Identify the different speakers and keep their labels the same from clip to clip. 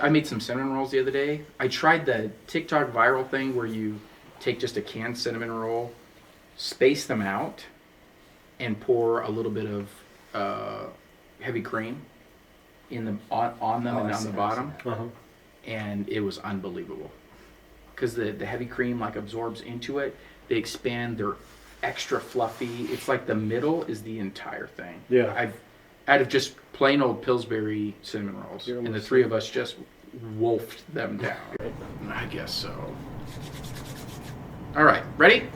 Speaker 1: I made some cinnamon rolls the other day. I tried the TikTok viral thing where you take just a canned cinnamon roll, space them out, and pour a little bit of heavy cream in the on them and on the bottom. And it was unbelievable. Because the heavy cream like absorbs into it. They expand, they're extra fluffy. It's like the middle is the entire thing.
Speaker 2: Yeah.
Speaker 1: Out of just plain old Pillsbury cinnamon rolls, and the three of us just wolfed them down. I guess so. All right, ready?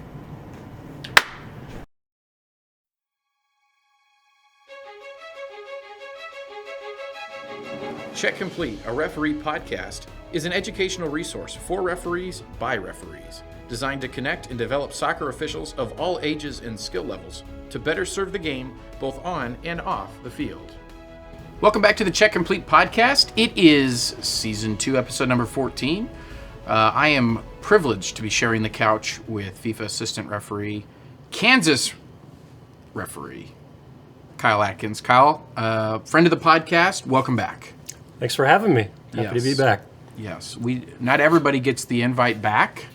Speaker 1: Check Complete, a referee podcast, is an educational resource for referees by referees, designed to connect and develop soccer officials of all ages and skill levels to better serve the game both on and off the field. Welcome back to the Check Complete podcast. It is season 2, episode number 14. I am privileged to be sharing the couch with FIFA Assistant Referee, Kansas referee, Kyle Atkins. Kyle, friend of the podcast, welcome back.
Speaker 2: Thanks for having me. Happy to be back.
Speaker 1: Yes, not everybody gets the invite back,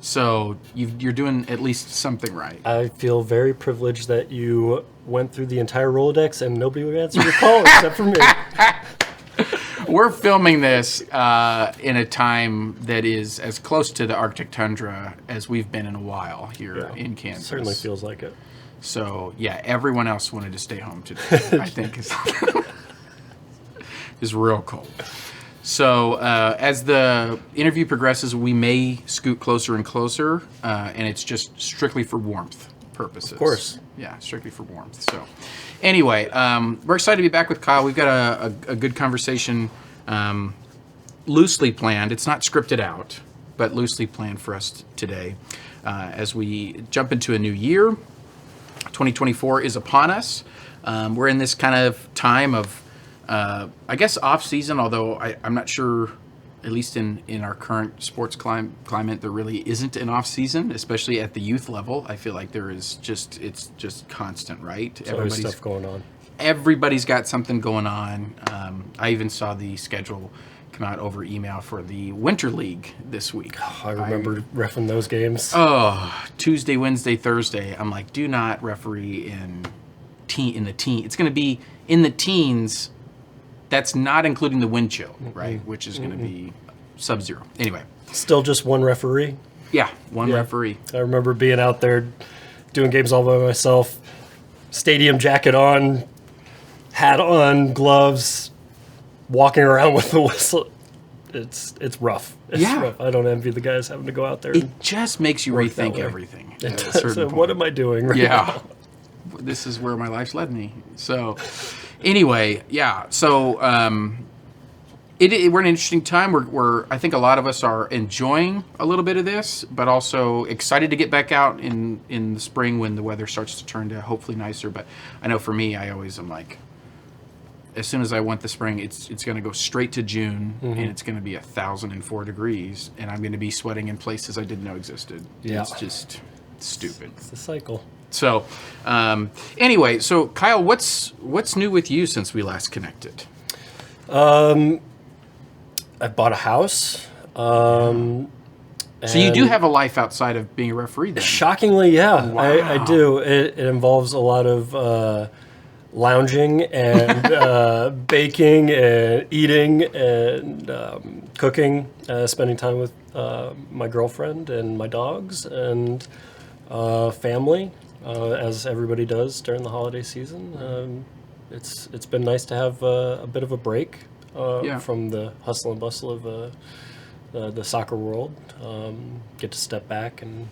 Speaker 1: so you're doing at least something right.
Speaker 2: I feel very privileged that you went through the entire Rolodex and nobody would answer your call except for me.
Speaker 1: We're filming this in a time that is as close to the Arctic tundra as we've been in a while here in Kansas.
Speaker 2: It certainly feels like it.
Speaker 1: So, yeah, everyone else wanted to stay home today, I think. Is real cold. So as the interview progresses, we may scoot closer and closer, and it's just strictly for warmth purposes.
Speaker 2: Of course.
Speaker 1: Yeah, strictly for warmth. So anyway, we're excited to be back with Kyle. We've got a good conversation, loosely planned. It's not scripted out, but loosely planned for us today. As we jump into a new year, 2024 is upon us. We're in this kind of time of I guess off season, although I'm not sure, at least in our current sports climate, there really isn't an off season, especially at the youth level. I feel like it's just constant, right?
Speaker 2: There's always stuff going on.
Speaker 1: Everybody's got something going on. I even saw the schedule come out over email for the Winter League this week.
Speaker 2: Oh, I remember reffing those games.
Speaker 1: Oh, Tuesday, Wednesday, Thursday. I'm like, do not referee in the teen. It's going to be in the teens. That's not including the wind chill, right? Which is going to be sub-zero. Anyway.
Speaker 2: Still just one referee?
Speaker 1: Yeah, one referee.
Speaker 2: I remember being out there doing games all by myself, stadium jacket on, hat on, gloves, walking around with the whistle. It's rough. It's rough. I don't envy the guys having to go out there.
Speaker 1: It just makes you rethink everything.
Speaker 2: So what am I doing right now?
Speaker 1: This is where my life's led me. So... Anyway, so we're in an interesting time. We're I think a lot of us are enjoying a little bit of this, but also excited to get back out in the spring when the weather starts to turn to hopefully nicer. But I know for me, I always am like, as soon as I want the spring, it's going to go straight to June, and it's going to be 1,004 degrees, and I'm going to be sweating in places I didn't know existed.
Speaker 2: Yeah.
Speaker 1: It's just stupid.
Speaker 2: It's the cycle.
Speaker 1: So, anyway, so Kyle, what's new with you since we last connected?
Speaker 2: I bought a house.
Speaker 1: So you do have a life outside of being a referee, then?
Speaker 2: Shockingly, yeah,
Speaker 1: Wow.
Speaker 2: I do. It involves a lot of lounging and baking and eating and cooking, spending time with my girlfriend and my dogs and family. As everybody does during the holiday season. It's been nice to have a bit of a break from the hustle and bustle of the soccer world. Get to step back and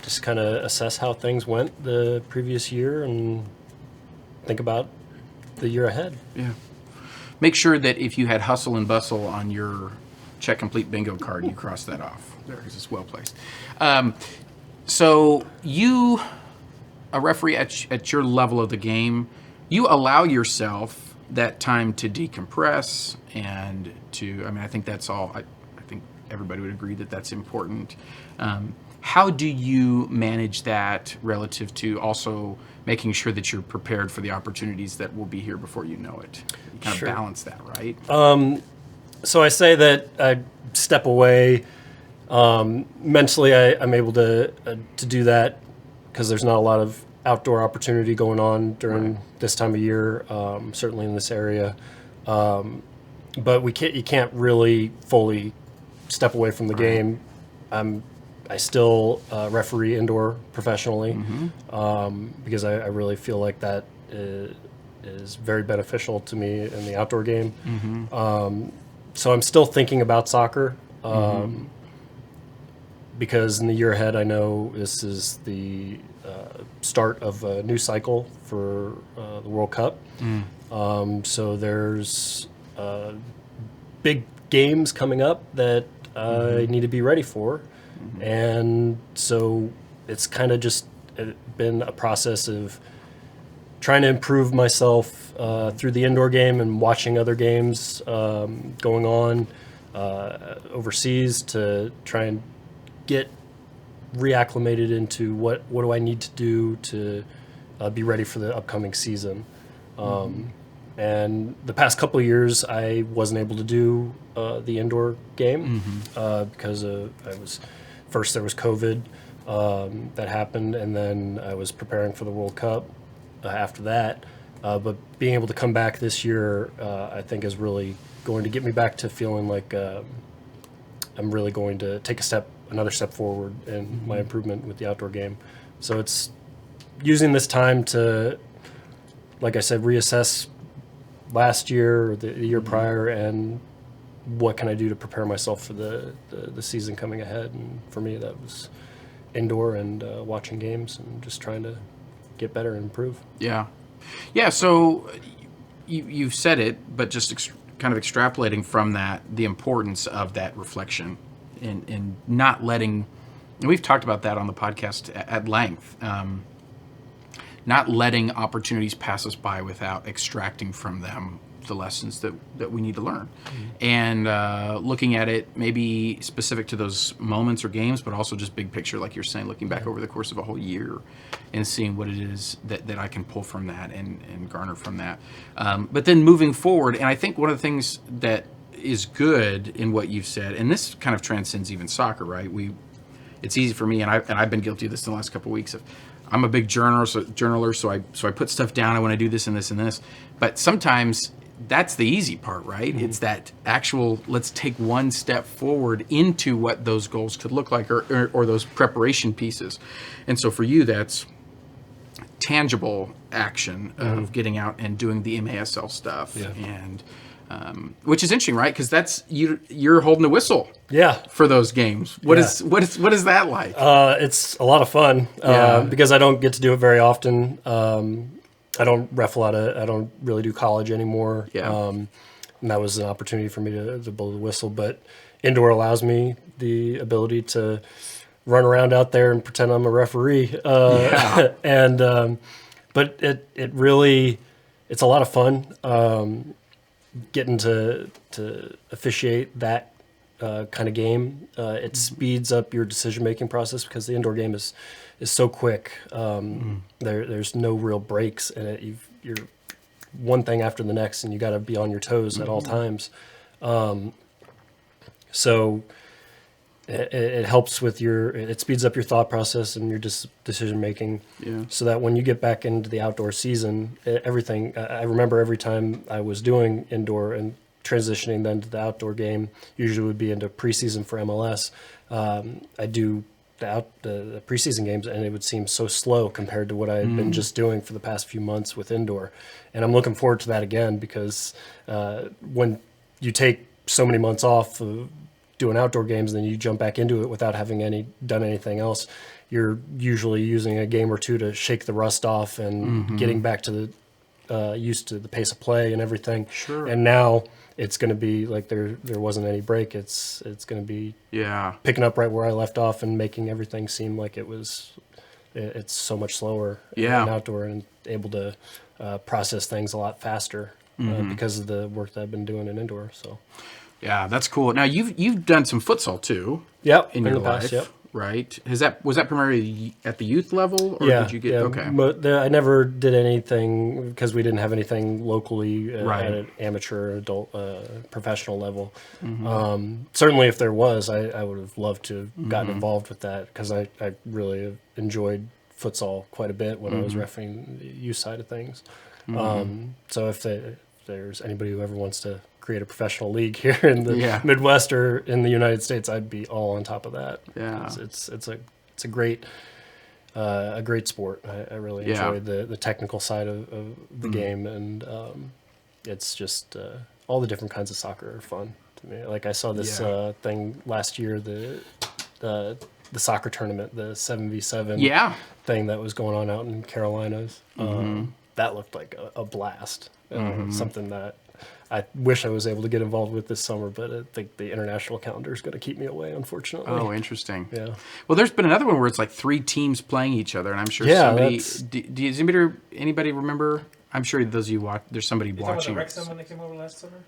Speaker 2: just kind of assess how things went the previous year and think about the year ahead. Yeah.
Speaker 1: Make sure that if you had hustle and bustle on your Check Complete bingo card, you cross that off there because it's well placed. So you, a referee at your level of the game, you allow yourself that time to decompress and to, I think that's all, I think everybody would agree that that's important. How do you manage that relative to also making sure that you're prepared for the opportunities that will be here before you know it? You kind
Speaker 2: Sure.
Speaker 1: of balance that, right?
Speaker 2: So I say that I step away. Mentally, I'm able to do that because there's not a lot of outdoor opportunity going on during this time of year, certainly in this area. But you can't really fully step away from the game. I still referee indoor professionally because I really feel like that is very beneficial to me in the outdoor game. So I'm still thinking about soccer because in the year ahead, I know this is the start of a new cycle for the World Cup. So there's big games coming up that I need to be ready for. And so it's kind of just been a process of trying to improve myself through the indoor game and watching other games going on overseas to try and get reacclimated into what do I need to do to be ready for the upcoming season. And the past couple of years, I wasn't able to do the indoor game because there was COVID that happened, and then I was preparing for the World Cup after that. But being able to come back this year, I think is really going to get me back to feeling like I'm really going to take another step forward in my improvement with the outdoor game. So it's using this time to, like I said, reassess last year or the year prior and what can I do to prepare myself for the season coming ahead. And for me, that was indoor and watching games and just trying to get better and improve.
Speaker 1: Yeah. So you've said it, but just kind of extrapolating from that, the importance of that reflection and not letting, and we've talked about that on the podcast at length, not letting opportunities pass us by without extracting from them the lessons that we need to learn. And looking at it maybe specific to those moments or games, but also just big picture, like you're saying, looking back over the course of a whole year and seeing what it is that I can pull from that and garner from that. But then moving forward, and I think one of the things that is good in what you've said, and this kind of transcends even soccer, right? It's easy for me, and I've been guilty of this in the last couple of weeks. I'm a big journaler, so I put stuff down. I want to do this and this and this. But sometimes that's the easy part, right? It's that actual, let's take one step forward into what those goals could look like or those preparation pieces. And so for you, that's tangible action of getting out and doing the MASL stuff. And which is interesting, right? Because that's you're holding a whistle for those games. What is that like?
Speaker 2: It's a lot of fun because I don't get to do it very often. I don't ref a lot I don't really do college anymore. And that was an opportunity for me to blow the whistle. But indoor allows me the ability to run around out there and pretend I'm a referee. And but it really, it's a lot of fun getting to officiate that kind of game. It speeds up your decision-making process because the indoor game is so quick. There's no real breaks in it. You're one thing after the next, and you got to be on your toes at all times. So it helps with it speeds up your thought process and your decision making. So that when you get back into the outdoor season, everything. I remember every time I was doing indoor and transitioning then to the outdoor game, usually would be into preseason for MLS. I do the preseason games, and it would seem so slow compared to what I had been just doing for the past few months with indoor. And I'm looking forward to that again because when you take so many months off of doing outdoor games, and then you jump back into it without having done anything else, you're usually using a game or two to shake the rust off and getting back to the used to the pace of play and everything. And now it's going to be like there wasn't any break. It's going to be picking up right where I left off and making everything seem like it's so much slower in outdoor and able to process things a lot faster because of the work that I've been doing in indoor. So
Speaker 1: yeah, that's cool. Now you've done some futsal too.
Speaker 2: Yep,
Speaker 1: in your life. right? Was that primarily at the youth level, or did you get okay?
Speaker 2: But I never did anything because we didn't have anything locally
Speaker 1: Right.
Speaker 2: at an amateur, adult, professional level.
Speaker 1: Mm-hmm.
Speaker 2: Certainly, if there was, I would have loved to have gotten involved with that because I really enjoyed futsal quite a bit when I was refereeing the youth side of things. So if there's anybody who ever wants to create a professional league here in the Midwest or in the United States, I'd be all on top of that.
Speaker 1: Yeah,
Speaker 2: it's a great sport. I really enjoy the technical side of the game, and it's just all the different kinds of soccer are fun to me. Like I saw this thing last year, the soccer tournament, the 7v7 thing that was going on out in Carolinas. That looked like a blast. Something that I wish I was able to get involved with this summer, but I think the international calendar is going to keep me away, unfortunately.
Speaker 1: Oh, interesting.
Speaker 2: Yeah.
Speaker 1: Well, there's been another one where it's like 3 teams playing each other, and I'm sure somebody. Does anybody remember? I'm sure those of you watch. There's somebody watching.
Speaker 3: About the Wrexham when they came over last summer?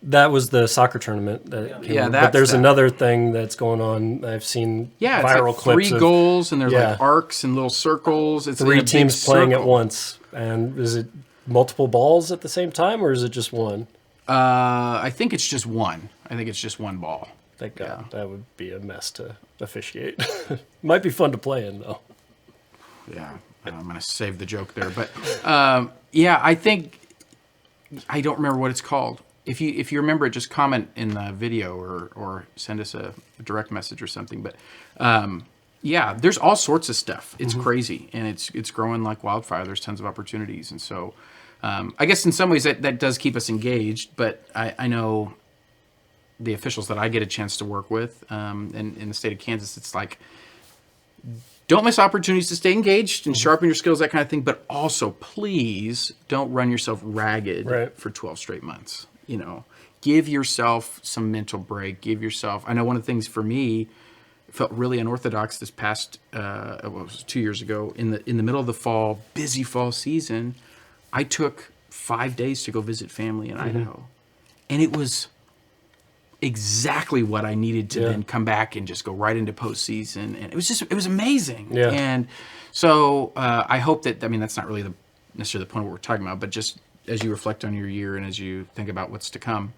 Speaker 2: That was the soccer tournament that came over. But there's another thing that's going on. I've seen viral
Speaker 1: it's like
Speaker 2: clips
Speaker 1: 3 goals, and there's like arcs and little circles. It's
Speaker 2: 3 teams playing at once. And is it multiple balls at the same time, or is it just one?
Speaker 1: I think it's just one. I think it's just one ball.
Speaker 2: Thank God. That would be a mess to officiate. Might be fun to play in, though.
Speaker 1: Yeah, I'm going to save the joke there. But, I think... I don't remember what it's called. If you remember it, just comment in the video or send us a direct message or something. But, there's all sorts of stuff. It's crazy, and it's growing like wildfire. There's tons of opportunities. And so... I guess in some ways that does keep us engaged, but I know the officials that I get a chance to work with in the state of Kansas, it's like, don't miss opportunities to stay engaged and sharpen your skills, that kind of thing, but also please don't run yourself ragged for 12 straight months. Give yourself some mental break. I know one of the things for me felt really unorthodox this past, it was 2 years ago, in the middle of the fall, busy fall season, I took 5 days to go visit family in Idaho. And it was exactly what I needed to then come back and just go right into postseason. And it was amazing. Yeah. And so I hope that, that's not really necessarily the point of what we're talking about, but just as you reflect on your year and as you think about what's to come,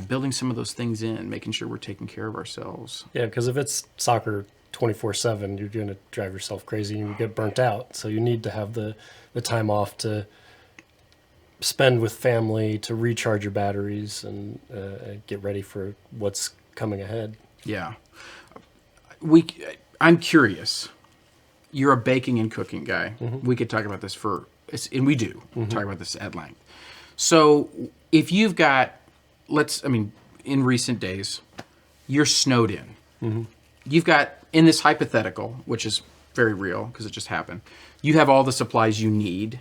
Speaker 1: building some of those things in, making sure we're taking care of ourselves.
Speaker 2: Yeah, because if it's soccer 24/7, you're going to drive yourself crazy and you get burnt out. So you need to have the time off to spend with family, to recharge your batteries and get ready for what's coming ahead.
Speaker 1: Yeah. I'm curious. You're a baking and cooking guy. We could talk about this and we do talk about this at length. So if you've got, in recent days, you're snowed in. You've got, in this hypothetical, which is very real because it just happened, you have all the supplies you need.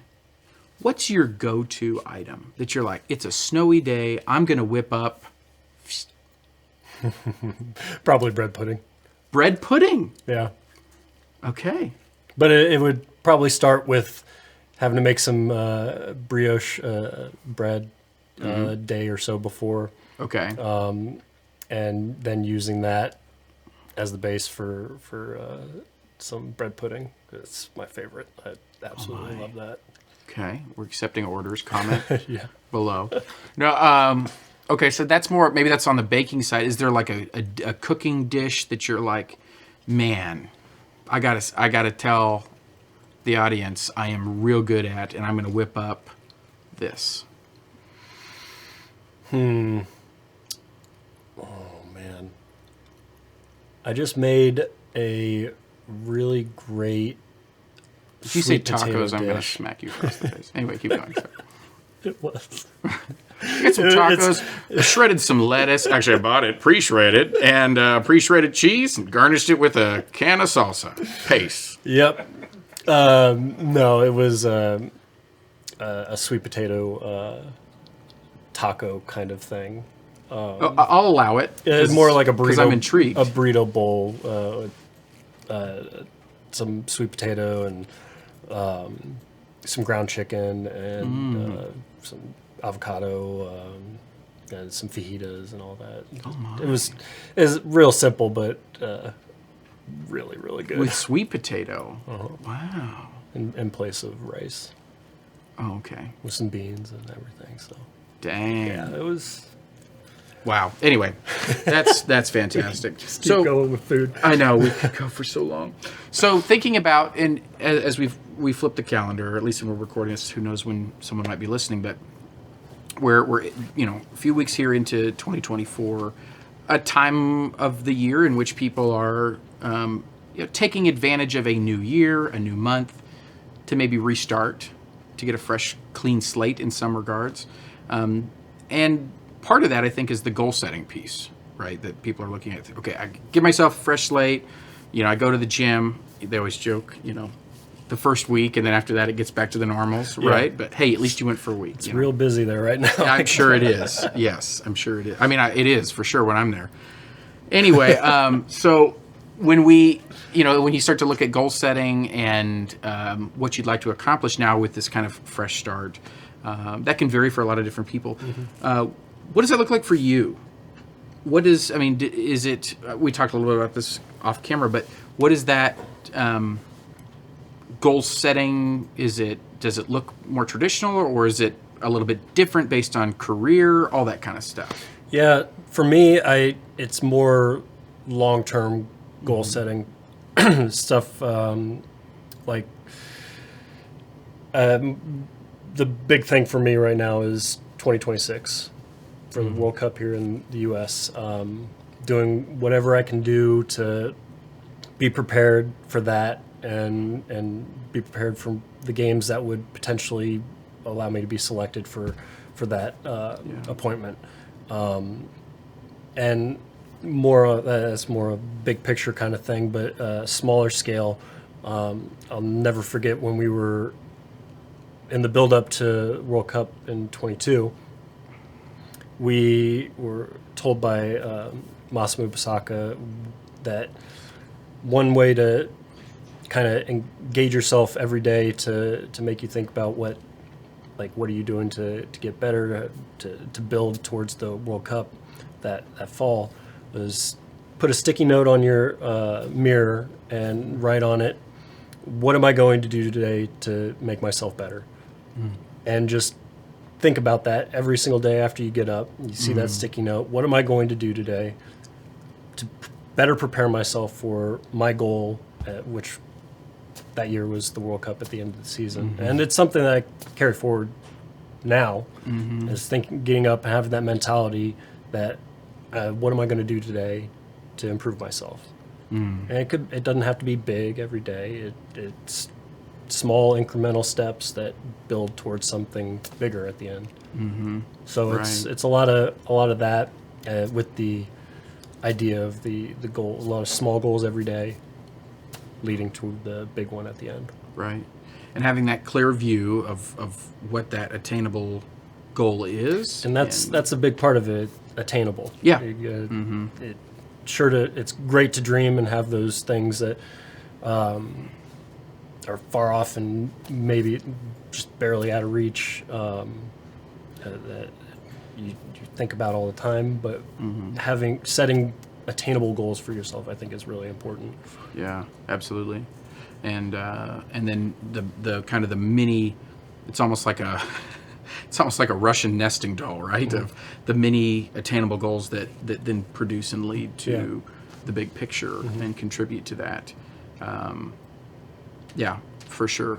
Speaker 1: What's your go-to item that you're like, it's a snowy day, I'm going to whip up?
Speaker 2: Probably bread pudding.
Speaker 1: Bread pudding?
Speaker 2: Yeah.
Speaker 1: Okay.
Speaker 2: But it would probably start with having to make some brioche bread a day or so before.
Speaker 1: Okay.
Speaker 2: And then using that as the base for some bread pudding. It's my favorite. I absolutely love that.
Speaker 1: Okay, we're accepting orders. Comment below. No, okay, so that's more, maybe that's on the baking side. Is there like a cooking dish that you're like, man, I gotta tell the audience I am real good at, and I'm gonna whip up this?
Speaker 2: Oh man, I just made a really great.
Speaker 1: If you say tacos, I'm going to smack you across the face. Anyway, keep going. Sorry.
Speaker 2: It was.
Speaker 1: Get some tacos. I shredded some lettuce. Actually, I bought it pre-shredded and pre-shredded cheese and garnished it with a can of salsa paste.
Speaker 2: Yep. No, it was a sweet potato taco kind of thing.
Speaker 1: I'll allow it.
Speaker 2: It's more like a burrito.
Speaker 1: Because I'm intrigued.
Speaker 2: A burrito bowl, some sweet potato and some ground chicken and some avocado, some fajitas and all that.
Speaker 1: Oh my.
Speaker 2: It was real simple, but really, really good.
Speaker 1: With sweet potato.
Speaker 2: Uh-huh.
Speaker 1: Wow.
Speaker 2: In place of rice.
Speaker 1: Oh, okay.
Speaker 2: With some beans and everything. So
Speaker 1: Dang.
Speaker 2: yeah, it was.
Speaker 1: Wow. Anyway, that's fantastic.
Speaker 2: Just keep going with food.
Speaker 1: I know we could go for so long. So thinking about, and as we flipped the calendar, or at least when we're recording this, who knows when someone might be listening, but we're a few weeks here into 2024, a time of the year in which people are taking advantage of a new year, a new month, to maybe restart, to get a fresh, clean slate in some regards, and part of that, I think, is the goal setting piece, right? That people are looking at. Okay, I give myself a fresh slate. I go to the gym. They always joke, the first week, and then after that, it gets back to the normals, right? But hey, at least you went for a week.
Speaker 2: It's real busy there right now.
Speaker 1: I'm sure it is. Yes, I'm sure it is. I mean, it is for sure when I'm there. Anyway, so when when you start to look at goal setting and what you'd like to accomplish now with this kind of fresh start, that can vary for a lot of different people. Mm-hmm. What does that look like for you? Is it, we talked a little bit about this off camera, but what is that goal setting? Does it look more traditional, or is it a little bit different based on career, all that kind of stuff?
Speaker 2: Yeah, for me, it's more long-term goal setting stuff, like the big thing for me right now is 2026. For the World Cup here in the U.S., doing whatever I can do to be prepared for that and be prepared for the games that would potentially allow me to be selected for that appointment. And that's more a big picture kind of thing, but smaller scale. I'll never forget when we were in the build-up to World Cup in 22. We were told by Masamu Basaka that one way to kind of engage yourself every day to make you think about what are you doing to get better, to build towards the World Cup that fall, was put a sticky note on your mirror and write on it, what am I going to do today to make myself better? And just think about that every single day after you get up. You see that sticky note. What am I going to do today to better prepare myself for my goal, which that year was the World Cup at the end of the season? And it's something that I carry forward now, is getting up and having that mentality that what am I going to do today to improve myself? And it doesn't have to be big every day. It's small incremental steps that build towards something bigger at the end. So it's a lot of that with the idea of the goal, a lot of small goals every day leading to the big one at the end. Right.
Speaker 1: And having that clear view of what that attainable goal is.
Speaker 2: And that's a big part of it, attainable.
Speaker 1: Yeah.
Speaker 2: It's great to dream and have those things that are far off and maybe just barely out of reach, that you think about all the time, but setting attainable goals for yourself, I think, is really important.
Speaker 1: Yeah, absolutely. And then the kind of the mini, it's almost like a Russian nesting doll, right? Of the mini attainable goals that then produce and lead to the big picture and contribute to that. Yeah, for sure.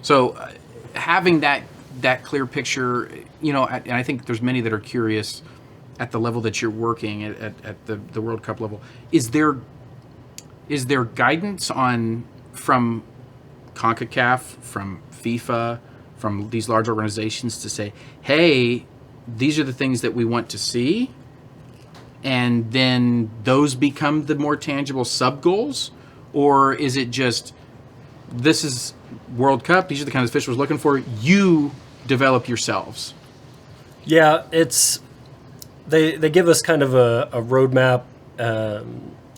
Speaker 1: So having that clear picture, and I think there's many that are curious at the level that you're working at the World Cup level. Is there guidance from CONCACAF, from FIFA, from these large organizations to say, hey, these are the things that we want to see, and then those become the more tangible sub-goals? Or is it just, this is World Cup, these are the kinds of officials looking for, you develop yourselves?
Speaker 2: Yeah, they give us kind of a roadmap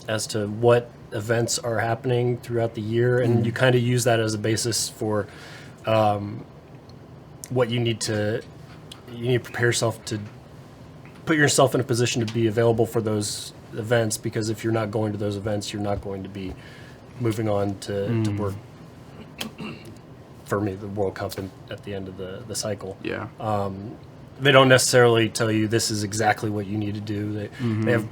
Speaker 2: as to what events are happening throughout the year, and you kind of use that as a basis for what you need to prepare yourself to put yourself in a position to be available for those events, because if you're not going to those events, you're not going to be moving on to work, for me, the World Cup at the end of the cycle.
Speaker 1: Yeah.
Speaker 2: They don't necessarily tell you this is exactly what you need to do. They have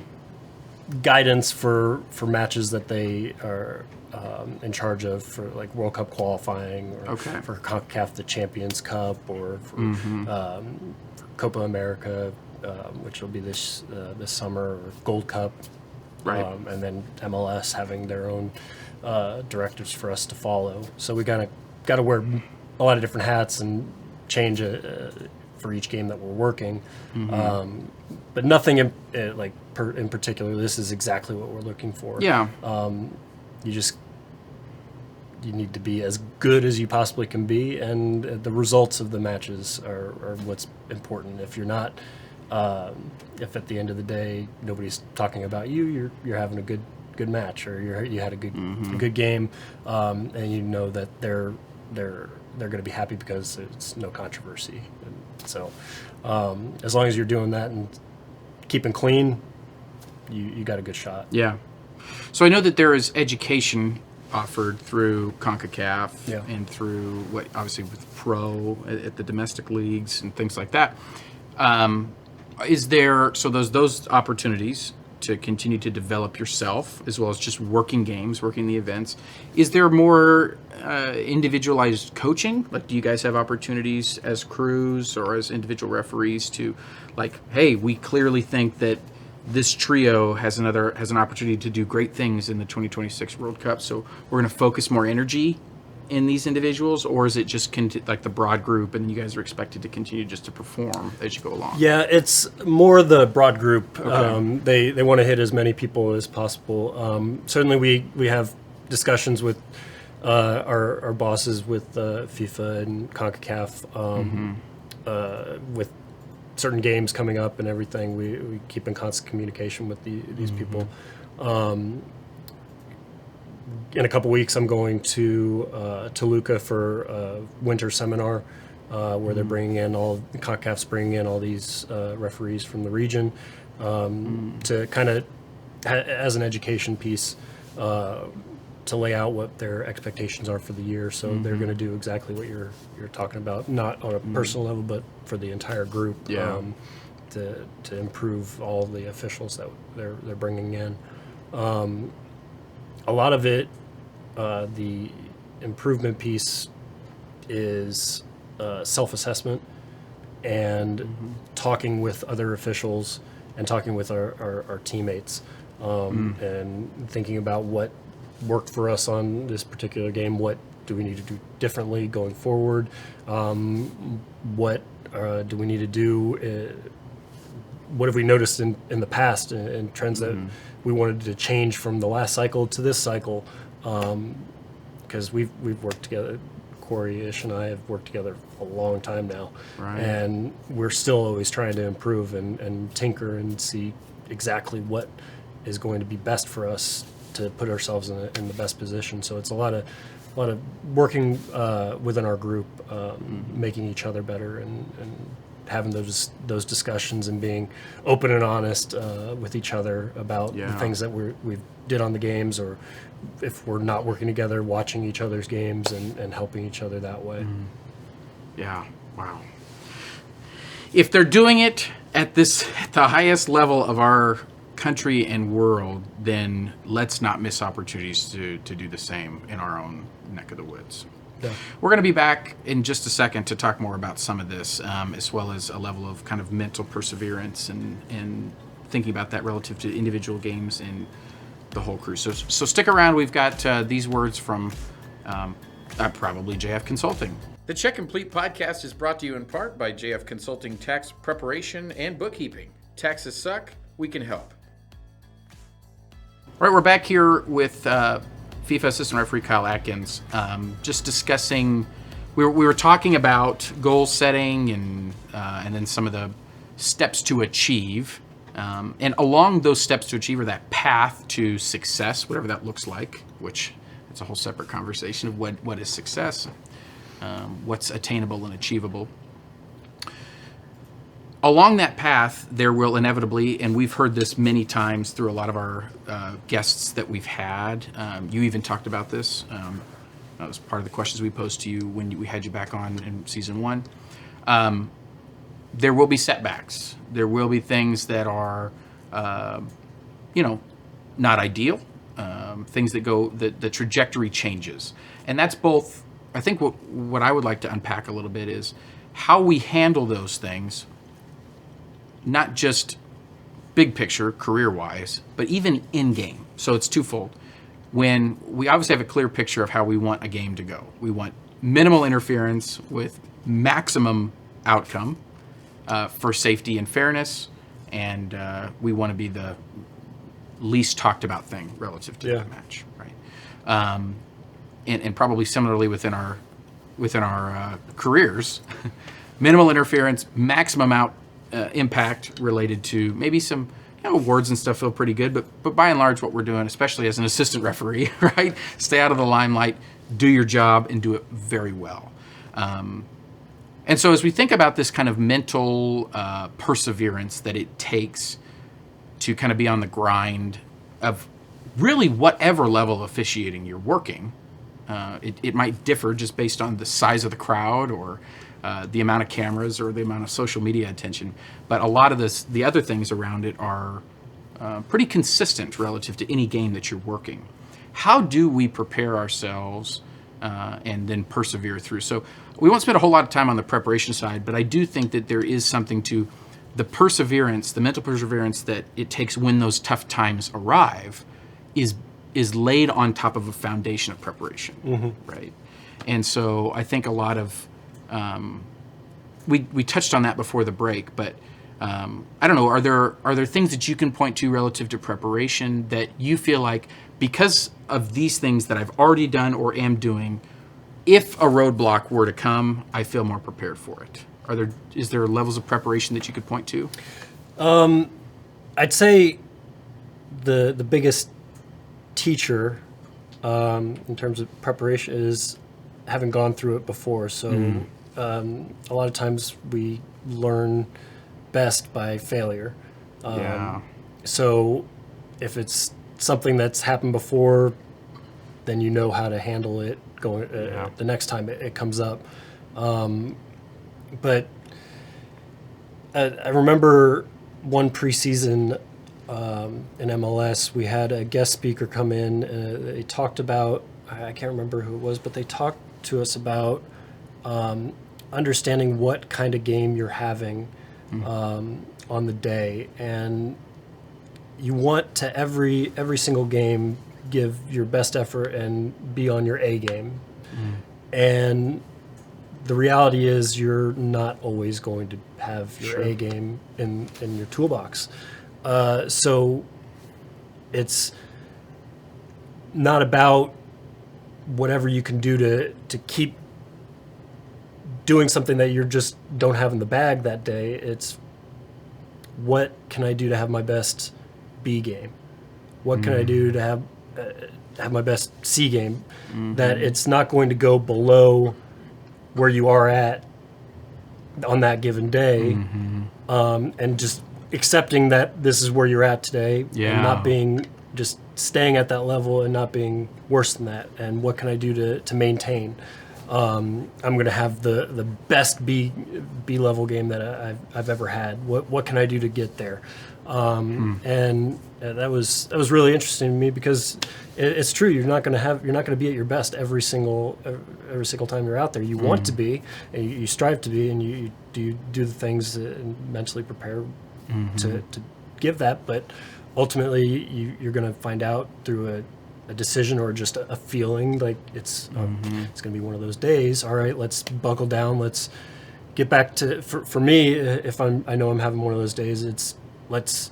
Speaker 2: guidance for matches that they are in charge of, for like World Cup qualifying, or for CONCACAF the Champions Cup, or for Copa America, which will be this summer, or Gold Cup,
Speaker 1: Right.
Speaker 2: And then MLS having their own directives for us to follow. So we got to wear a lot of different hats and change for each game that we're working. But nothing in particular. This is exactly what we're looking for.
Speaker 1: Yeah.
Speaker 2: You need to be as good as you possibly can be, and the results of the matches are what's important. If you're not, if at the end of the day nobody's talking about you, you're having a good match, or you had a good game, and you know that they're going to be happy because it's no controversy. And so as long as you're doing that and keeping clean, you got a good shot.
Speaker 1: Yeah. So I know that there is education offered through CONCACAF and through obviously with pro at the domestic leagues and things like that. Is there those opportunities to continue to develop yourself, as well as just working the events? Is there more individualized coaching? Like, do you guys have opportunities as crews or as individual referees to, like, hey, we clearly think that this trio has an opportunity to do great things in the 2026 World Cup, so we're going to focus more energy in these individuals? Or is it just like the broad group, and you guys are expected to continue just to perform as you go along?
Speaker 2: Yeah, it's more the broad group. Okay. They want to hit as many people as possible. Certainly we have discussions with our bosses with FIFA and CONCACAF with certain games coming up and everything. We keep in constant communication with these people. In a couple weeks, I'm going to Toluca for a winter seminar where they're bringing in CONCACAF's bringing in all these referees from the region to kind of as an education piece to lay out what their expectations are for the year. So they're going to do exactly what you're talking about, not on a personal level, but for the entire group, to improve all the officials that they're bringing in. A lot of it, the improvement piece is self-assessment and talking with other officials and talking with our teammates and thinking about what worked for us on this particular game. What do we need to do differently going forward? What do we need to do? What have we noticed in the past and trends that we wanted to change from the last cycle to this cycle? Because we've worked together. Corey-ish and I have worked together a long time now, and we're still always trying to improve and tinker and see exactly what is going to be best for us to put ourselves in the best position. So it's a lot of working within our group, making each other better and having those discussions and being open and honest with each other about the things that we did on the games, or if we're not working together, watching each other's games and helping each other that way.
Speaker 1: Yeah, wow. If they're doing it at the highest level of our country and world, then let's not miss opportunities to do the same in our own neck of the woods. Yeah. We're going to be back in just a second to talk more about some of this, as well as a level of kind of mental perseverance and thinking about that relative to individual games and the whole crew. So stick around. We've got these words from probably JF Consulting. The Check Complete podcast is brought to you in part by JF Consulting Tax Preparation and Bookkeeping. Taxes suck, we can help. All right, we're back here with FIFA Assistant Referee Kyle Atkins, just discussing. We were talking about goal setting and then some of the steps to achieve, and along those steps to achieve, or that path to success, whatever that looks like. Which it's a whole separate conversation of what is success, what's attainable and achievable. along that path, there will inevitably, and we've heard this many times through a lot of our guests that we've had. You even talked about this. That was part of the questions we posed to you when we had you back on in season 1. There will be setbacks. There will be things that are, not ideal. Things that go, the trajectory changes. And that's both, I think what I would like to unpack a little bit is how we handle those things, not just big picture, career-wise, but even in-game. So it's twofold. When we obviously have a clear picture of how we want a game to go. We want minimal interference with maximum outcome for safety and fairness, and we want to be the least talked about thing relative to the match, right? And probably similarly within our careers, minimal interference, maximum impact related to maybe some awards and stuff feel pretty good, but by and large, what we're doing, especially as an assistant referee, right? Stay out of the limelight, do your job, and do it very well. And so as we think about this kind of mental perseverance that it takes to kind of be on the grind of really whatever level of officiating you're working, it might differ just based on the size of the crowd or the amount of cameras or the amount of social media attention. But a lot of the other things around it are pretty consistent relative to any game that you're working. How do we prepare ourselves and then persevere through? So we won't spend a whole lot of time on the preparation side, but I do think that there is something to the perseverance, the mental perseverance that it takes when those tough times arrive is laid on top of a foundation of preparation, right? And so I think a lot of we touched on that before the break, but I don't know. Are there things that you can point to relative to preparation that you feel like because of these things that I've already done or am doing, if a roadblock were to come, I feel more prepared for it? Is there levels of preparation that you could point to?
Speaker 2: I'd say the biggest teacher in terms of preparation is having gone through it before. So a lot of times we learn best by failure. So if it's something that's happened before, then you know how to handle it going the next time it comes up. But I remember one preseason in MLS, we had a guest speaker come in. They talked about, I can't remember who it was, but they talked to us about understanding what kind of game you're having on the day. And you want to every single game give your best effort and be on your A game. And the reality is you're not always going to have your A game in your toolbox. So it's not about whatever you can do to keep doing something that you just don't have in the bag that day. It's what can I do to have my best B game? What can I do to have my best C game? That it's not going to go below where you are at on that given day, and just accepting that this is where you're at today, and not being just staying at that level and not being worse than that. And what can I do to maintain? I'm going to have the best B level game that I've ever had. What can I do to get there? And that was really interesting to me because it's true. You're not going to be at your best every single time you're out there. You want to be, and you strive to be, and you do the things and mentally prepare to give that. But ultimately, you're going to find out through a decision or just a feeling like it's going to be one of those days. All right, let's buckle down. Let's get back to. For me, if I know I'm having one of those days, it's let's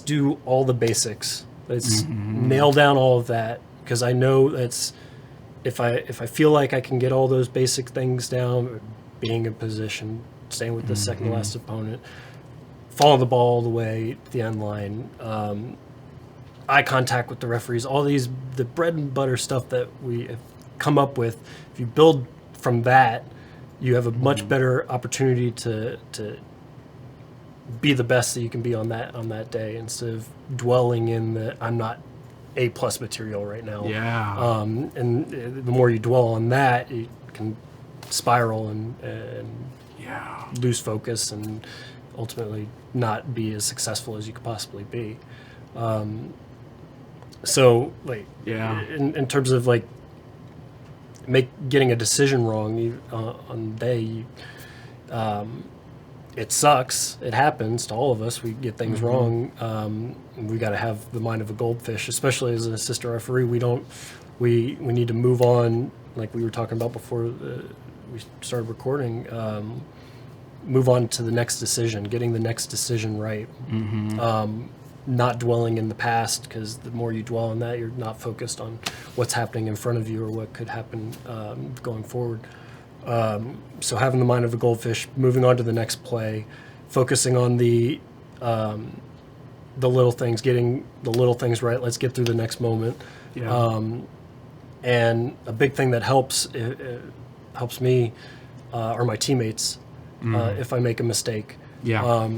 Speaker 2: do all the basics. Let's nail down all of that, because I know that's if I feel like I can get all those basic things down, being in position, staying with the second to last opponent, follow the ball all the way to the end line, eye contact with the referees, all the bread and butter stuff that we have come up with. If you build from that, you have a much better opportunity to be the best that you can be on that day, instead of dwelling in the I'm not A+ material right now.
Speaker 1: Yeah.
Speaker 2: And the more you dwell on that, you can spiral and
Speaker 1: Yeah.
Speaker 2: lose focus and ultimately not be as successful as you could possibly be. So like,
Speaker 1: Yeah.
Speaker 2: in terms of like getting a decision wrong on the day, it sucks. It happens to all of us. We get things wrong. We got to have the mind of a goldfish, especially as an assistant referee. We need to move on, like we were talking about before we started recording. Move on to the next decision, getting the next decision right. Not dwelling in the past, because the more you dwell on that, you're not focused on what's happening in front of you or what could happen going forward. So having the mind of a goldfish, moving on to the next play, focusing on the little things, getting the little things right. Let's get through the next moment.
Speaker 1: Yeah.
Speaker 2: And a big thing that helps me are my teammates if I make a mistake.
Speaker 1: Yeah.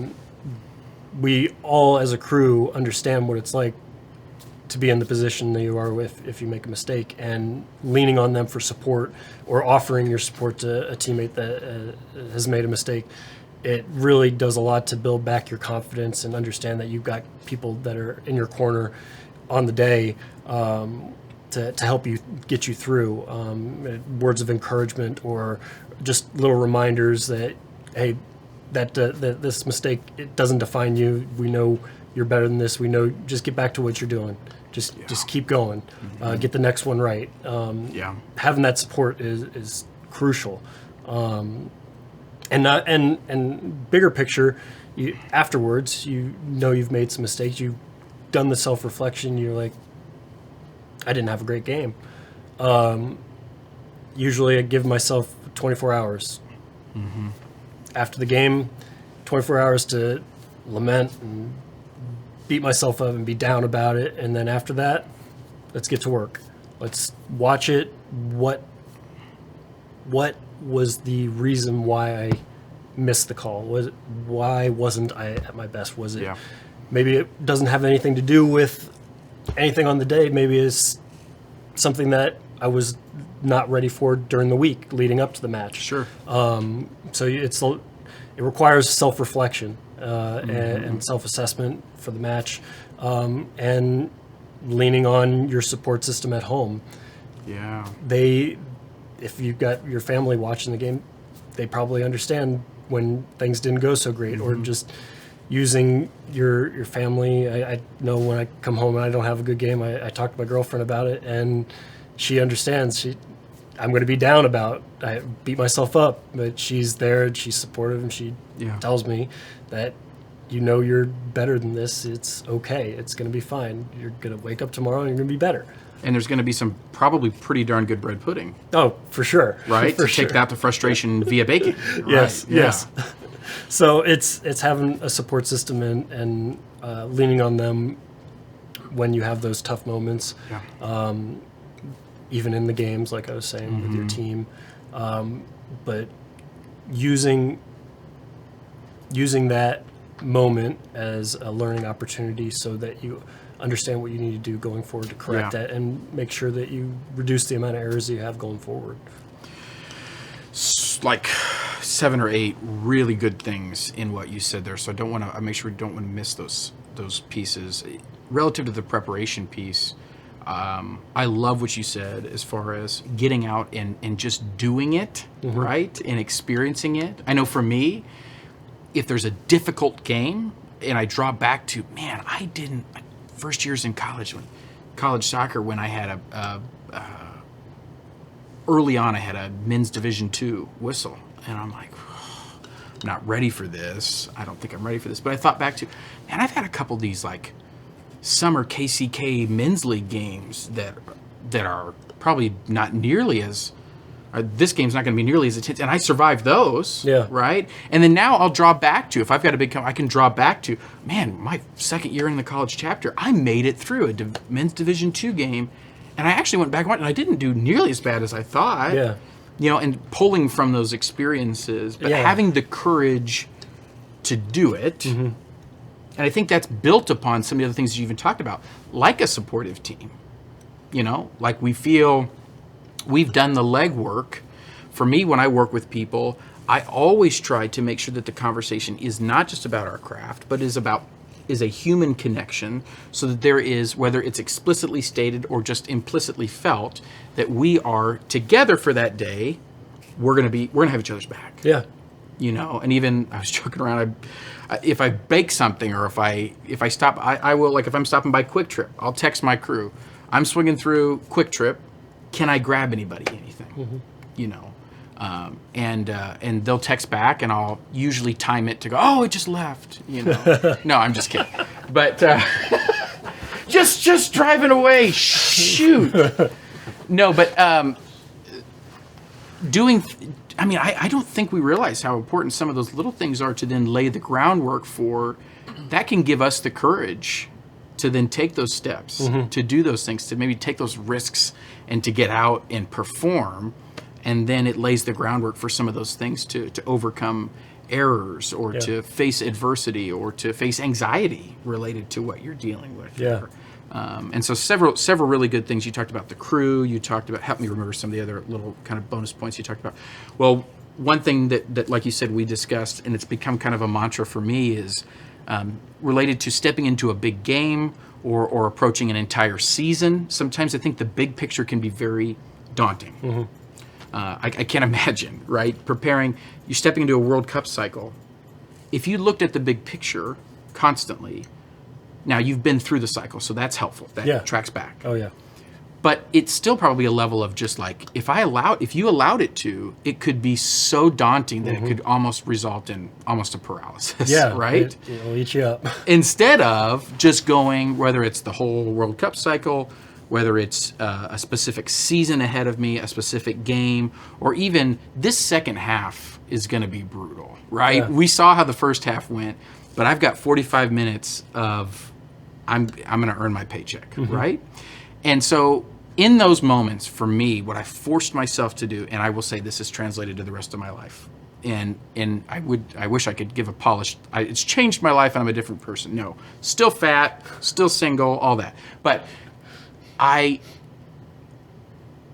Speaker 2: We all as a crew understand what it's like to be in the position that you are with if you make a mistake, and leaning on them for support or offering your support to a teammate that has made a mistake. It really does a lot to build back your confidence and understand that you've got people that are in your corner on the day to help you get you through. Words of encouragement or just little reminders that, hey, that this mistake, it doesn't define you. We know you're better than this. We know, just get back to what you're doing. Just keep going. Get the next one right. Having that support is crucial. And bigger picture, afterwards, you know you've made some mistakes. You've done the self-reflection. You're like, I didn't have a great game. Usually I give myself 24 hours. After the game, 24 hours to lament and beat myself up and be down about it. And then after that, let's get to work. Let's watch it. What was the reason why I missed the call? Why wasn't I at my best? Was it maybe it doesn't have anything to do with anything on the day? Maybe it's something that I was not ready for during the week leading up to the match.
Speaker 1: Sure.
Speaker 2: So it requires self-reflection and self-assessment for the match, and leaning on your support system at home.
Speaker 1: Yeah.
Speaker 2: If you've got your family watching the game, they probably understand when things didn't go so great, or just using your family. I know when I come home and I don't have a good game, I talk to my girlfriend about it, and she understands. I'm going to be down about, I beat myself up, but she's there and she's supportive, and she tells me that, you're better than this. It's okay. It's going to be fine. You're going to wake up tomorrow and you're going to be better.
Speaker 1: And there's going to be some probably pretty darn good bread pudding.
Speaker 2: Oh, for sure.
Speaker 1: Right?
Speaker 2: For
Speaker 1: to
Speaker 2: sure.
Speaker 1: take out the frustration via baking.
Speaker 2: Yes,
Speaker 1: Right.
Speaker 2: yes. So it's having a support system and leaning on them when you have those tough moments.
Speaker 1: Yeah.
Speaker 2: Even in the games, like I was saying, with your team. But using that moment as a learning opportunity so that you understand what you need to do going forward to correct that, and make sure that you reduce the amount of errors that you have going forward.
Speaker 1: Like 7 or 8 really good things in what you said there. So I make sure we don't want to miss those pieces. Relative to the preparation piece, I love what you said as far as getting out and just doing it, right? And experiencing it. I know for me, if there's a difficult game and I draw back to, man, I didn't, first years in college soccer, when I had early on I had a men's Division II whistle, and I'm like, I'm not ready for this. I don't think I'm ready for this. But I thought back to, man, I've had a couple of these like summer KCK men's league games that are probably not nearly as, this game's not going to be nearly as intense, and I survived those, right? And then now I'll draw back to, if I've got a big, I can draw back to, man, my second year in the college chapter, I made it through a men's Division II game, and I actually went back and I didn't do nearly as bad as I thought. and pulling from those experiences, but having the courage to do it. And I think that's built upon some of the other things you even talked about, like a supportive team. Like we feel we've done the legwork. For me, when I work with people, I always try to make sure that the conversation is not just about our craft, but is a human connection, so that there is, whether it's explicitly stated or just implicitly felt, that we are together for that day. We're gonna have each other's back.
Speaker 2: Yeah.
Speaker 1: And even I was joking around. If I bake something, or if I stop, I will, like if I'm stopping by Quick Trip, I'll text my crew. I'm swinging through Quick Trip. Can I grab anybody anything? And they'll text back, and I'll usually time it to go, oh, it just left. No, I'm just kidding. But just driving away. Shoot. No, but I don't think we realize how important some of those little things are to then lay the groundwork for. That can give us the courage to then take those steps, to do those things, to maybe take those risks, and to get out and perform. And then it lays the groundwork for some of those things to overcome errors, or to face adversity, or to face anxiety related to what you're dealing with.
Speaker 2: Yeah.
Speaker 1: And so several really good things. You talked about the crew. You talked about, help me remember some of the other little kind of bonus points you talked about. Well, one thing that like you said, we discussed, and it's become kind of a mantra for me, is related to stepping into a big game or approaching an entire season. Sometimes I think the big picture can be very daunting. I can't imagine, right? You're stepping into a World Cup cycle. If you looked at the big picture constantly, now you've been through the cycle, so that's helpful. That tracks back.
Speaker 2: Oh, yeah.
Speaker 1: But it's still probably a level of just like, if you allowed it to, it could be so daunting that it could almost result in almost a paralysis, right?
Speaker 2: It'll eat you up.
Speaker 1: Instead of just going, whether it's the whole World Cup cycle, whether it's a specific season ahead of me, a specific game, or even this second half is going to be brutal, right? Yeah. We saw how the first half went, but I've got 45 minutes of I'm going to earn my paycheck, right? And so in those moments, for me, what I forced myself to do, and I will say this is translated to the rest of my life, and I wish I could give a polished, it's changed my life and I'm a different person. No, still fat, still single, all that. But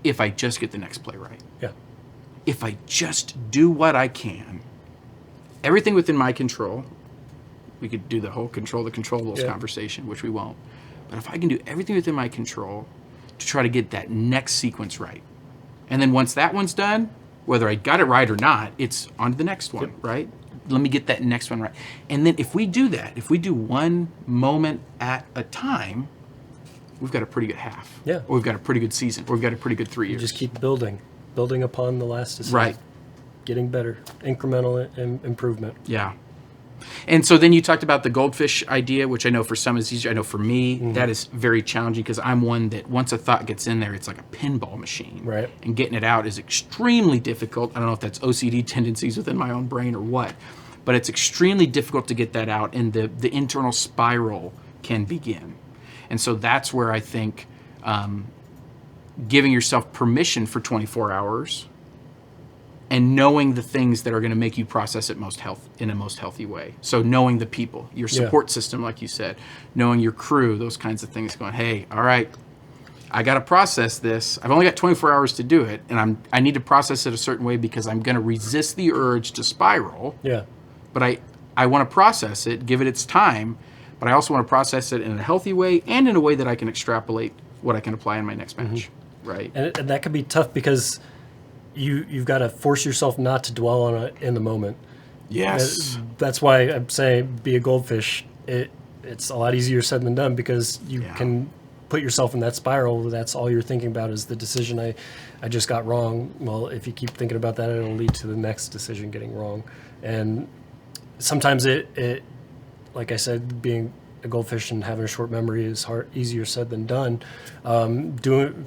Speaker 1: if I just get the next play right, if I just do what I can, everything within my control, we could do the whole control the controllables conversation, which we won't. But if I can do everything within my control to try to get that next sequence right, and then once that one's done, whether I got it right or not, it's on to the next one, right? Let me get that next one right. And then if we do that, if we do one moment at a time, we've got a pretty good half.
Speaker 2: Yeah.
Speaker 1: Or we've got a pretty good season. Or we've got a pretty good 3 years.
Speaker 2: You just keep building upon the last decision.
Speaker 1: Right.
Speaker 2: Getting better, incremental improvement.
Speaker 1: Yeah. And so then you talked about the goldfish idea, which I know for some is easier. I know for me, that is very challenging, because I'm one that once a thought gets in there, it's like a pinball machine.
Speaker 2: Right.
Speaker 1: And getting it out is extremely difficult. I don't know if that's OCD tendencies within my own brain or what, but it's extremely difficult to get that out, and the internal spiral can begin. And so that's where I think giving yourself permission for 24 hours and knowing the things that are going to make you process it in a most healthy way. So knowing the people, your support system, like you said, knowing your crew, those kinds of things, going, hey, all right, I got to process this. I've only got 24 hours to do it, and I need to process it a certain way because I'm going to resist the urge to spiral. Yeah. But I want to process it, give it its time, but I also want to process it in a healthy way and in a way that I can extrapolate what I can apply in my next match. Right.
Speaker 2: And that can be tough because you've got to force yourself not to dwell on it in the moment. Yes. That's why I'm saying be a goldfish. It's a lot easier said than done because you can put yourself in that spiral. That's all you're thinking about is the decision I just got wrong. Well, if you keep thinking about that, it'll lead to the next decision getting wrong. And sometimes it like I said, being a goldfish and having a short memory is easier said than done.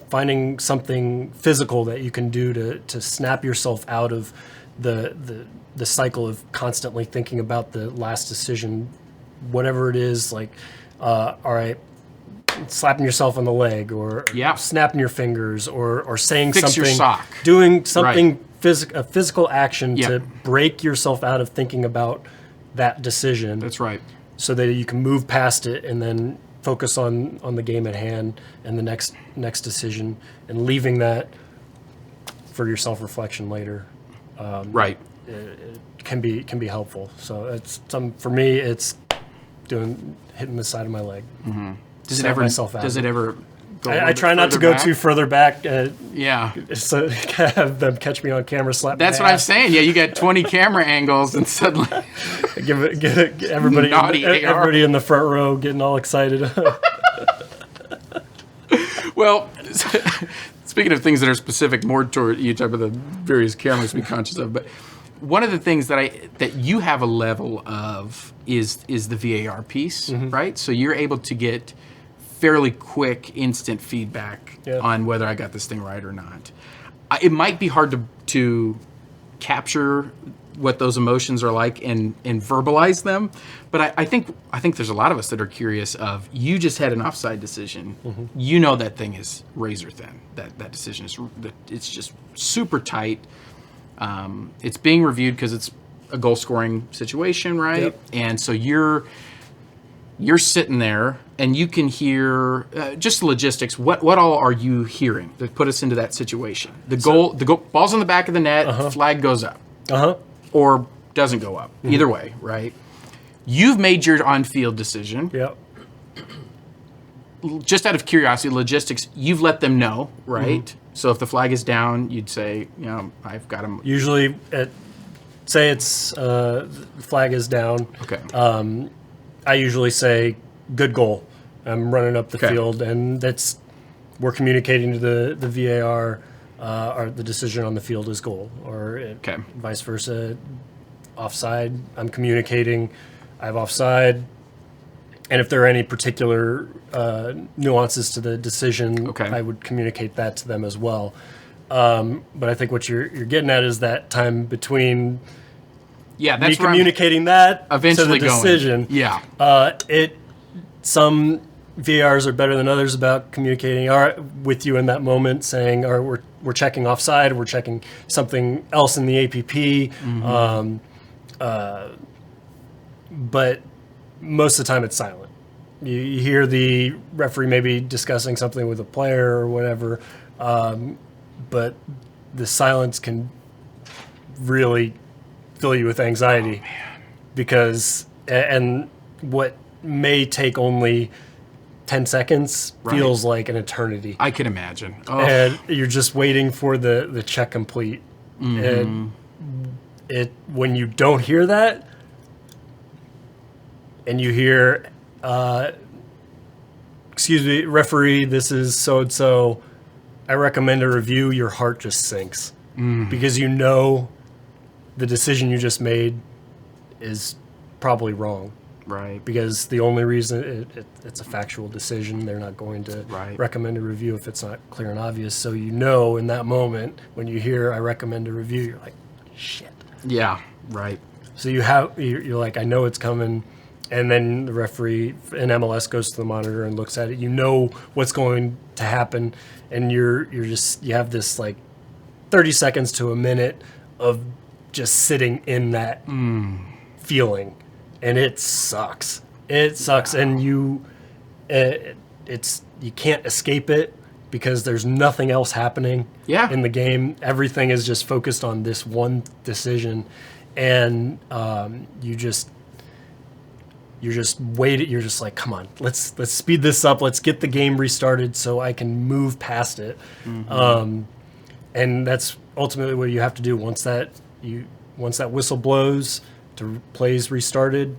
Speaker 2: Finding something physical that you can do to snap yourself out of the cycle of constantly thinking about the last decision, whatever it is. Like, all right, slapping yourself on the leg, or
Speaker 1: Yeah.
Speaker 2: snapping your fingers, or saying
Speaker 1: Fix
Speaker 2: something,
Speaker 1: your sock.
Speaker 2: doing something, a physical action
Speaker 1: Yeah.
Speaker 2: to break yourself out of thinking about that decision.
Speaker 1: That's right.
Speaker 2: So that you can move past it and then focus on the game at hand and the next decision, and leaving that for your self-reflection later.
Speaker 1: Right.
Speaker 2: It can be helpful. So it's for me, it's hitting the side of my leg.
Speaker 1: Does
Speaker 2: Snap myself out.
Speaker 1: Does it ever go a
Speaker 2: I
Speaker 1: little
Speaker 2: try
Speaker 1: bit
Speaker 2: not to
Speaker 1: further
Speaker 2: go
Speaker 1: back?
Speaker 2: too further back,
Speaker 1: Yeah.
Speaker 2: so have them catch me on camera, slap.
Speaker 1: That's
Speaker 2: my
Speaker 1: what I'm
Speaker 2: ass.
Speaker 1: saying. Yeah, you got 20 camera angles and suddenly
Speaker 2: Get everybody,
Speaker 1: Naughty AR.
Speaker 2: everybody in the front row getting all excited.
Speaker 1: Well, speaking of things that are specific more toward each of the various cameras to be conscious of, but one of the things that you have a level of is the VAR piece, right? So you're able to get fairly quick, instant feedback on whether I got this thing right or not. It might be hard to capture what those emotions are like and verbalize them, but I think there's a lot of us that are curious of, you just had an offside decision. You know that thing is razor thin. That decision it's just super tight. It's being reviewed because it's a goal scoring situation, right?
Speaker 2: Yep.
Speaker 1: And so you're sitting there and you can hear just the logistics. What all are you hearing that put us into that situation? The goal ball's on the back of the net, flag goes up. Or doesn't go up. Either way, right? You've made your on-field decision.
Speaker 2: Yep.
Speaker 1: Just out of curiosity, logistics, you've let them know, right? So if the flag is down, you'd say, I've got them.
Speaker 2: Usually, say it's the flag is down.
Speaker 1: Okay.
Speaker 2: I usually say good goal. I'm running up the field, and we're communicating to the VAR. Or the decision on the field is goal, or vice versa. Offside, I'm communicating, I have offside, and if there are any particular nuances to the decision, I would communicate that to them as well. But I think what you're getting at is that time between
Speaker 1: that's
Speaker 2: me communicating that
Speaker 1: eventually
Speaker 2: to the decision. Some VARs are better than others about communicating with you in that moment, saying, we're checking offside, we're checking something else in the APP. But most of the time it's silent. You hear the referee maybe discussing something with a player or whatever, but the silence can really fill you with anxiety because, and what may take only 10 seconds feels like an eternity.
Speaker 1: I can imagine.
Speaker 2: And you're just waiting for the check complete. And when you don't hear that, and you hear, excuse me, referee, this is so-and-so, I recommend a review, your heart just sinks. Because you know the decision you just made is probably wrong.
Speaker 1: Right.
Speaker 2: Because the only reason it's a factual decision, they're not going to recommend a review if it's not clear and obvious. So you know in that moment when you hear I recommend a review, you're like, shit.
Speaker 1: Yeah, right.
Speaker 2: So you're like, I know it's coming, and then the referee in MLS goes to the monitor and looks at it. You know what's going to happen, and you have this like 30 seconds to a minute of just sitting in that feeling. And it sucks. It sucks, and you can't escape it because there's nothing else happening in the game. Everything is just focused on this one decision, and you're just waiting. You're just like, come on, let's speed this up. Let's get the game restarted so I can move past it. And that's ultimately what you have to do once that whistle blows. To plays restarted,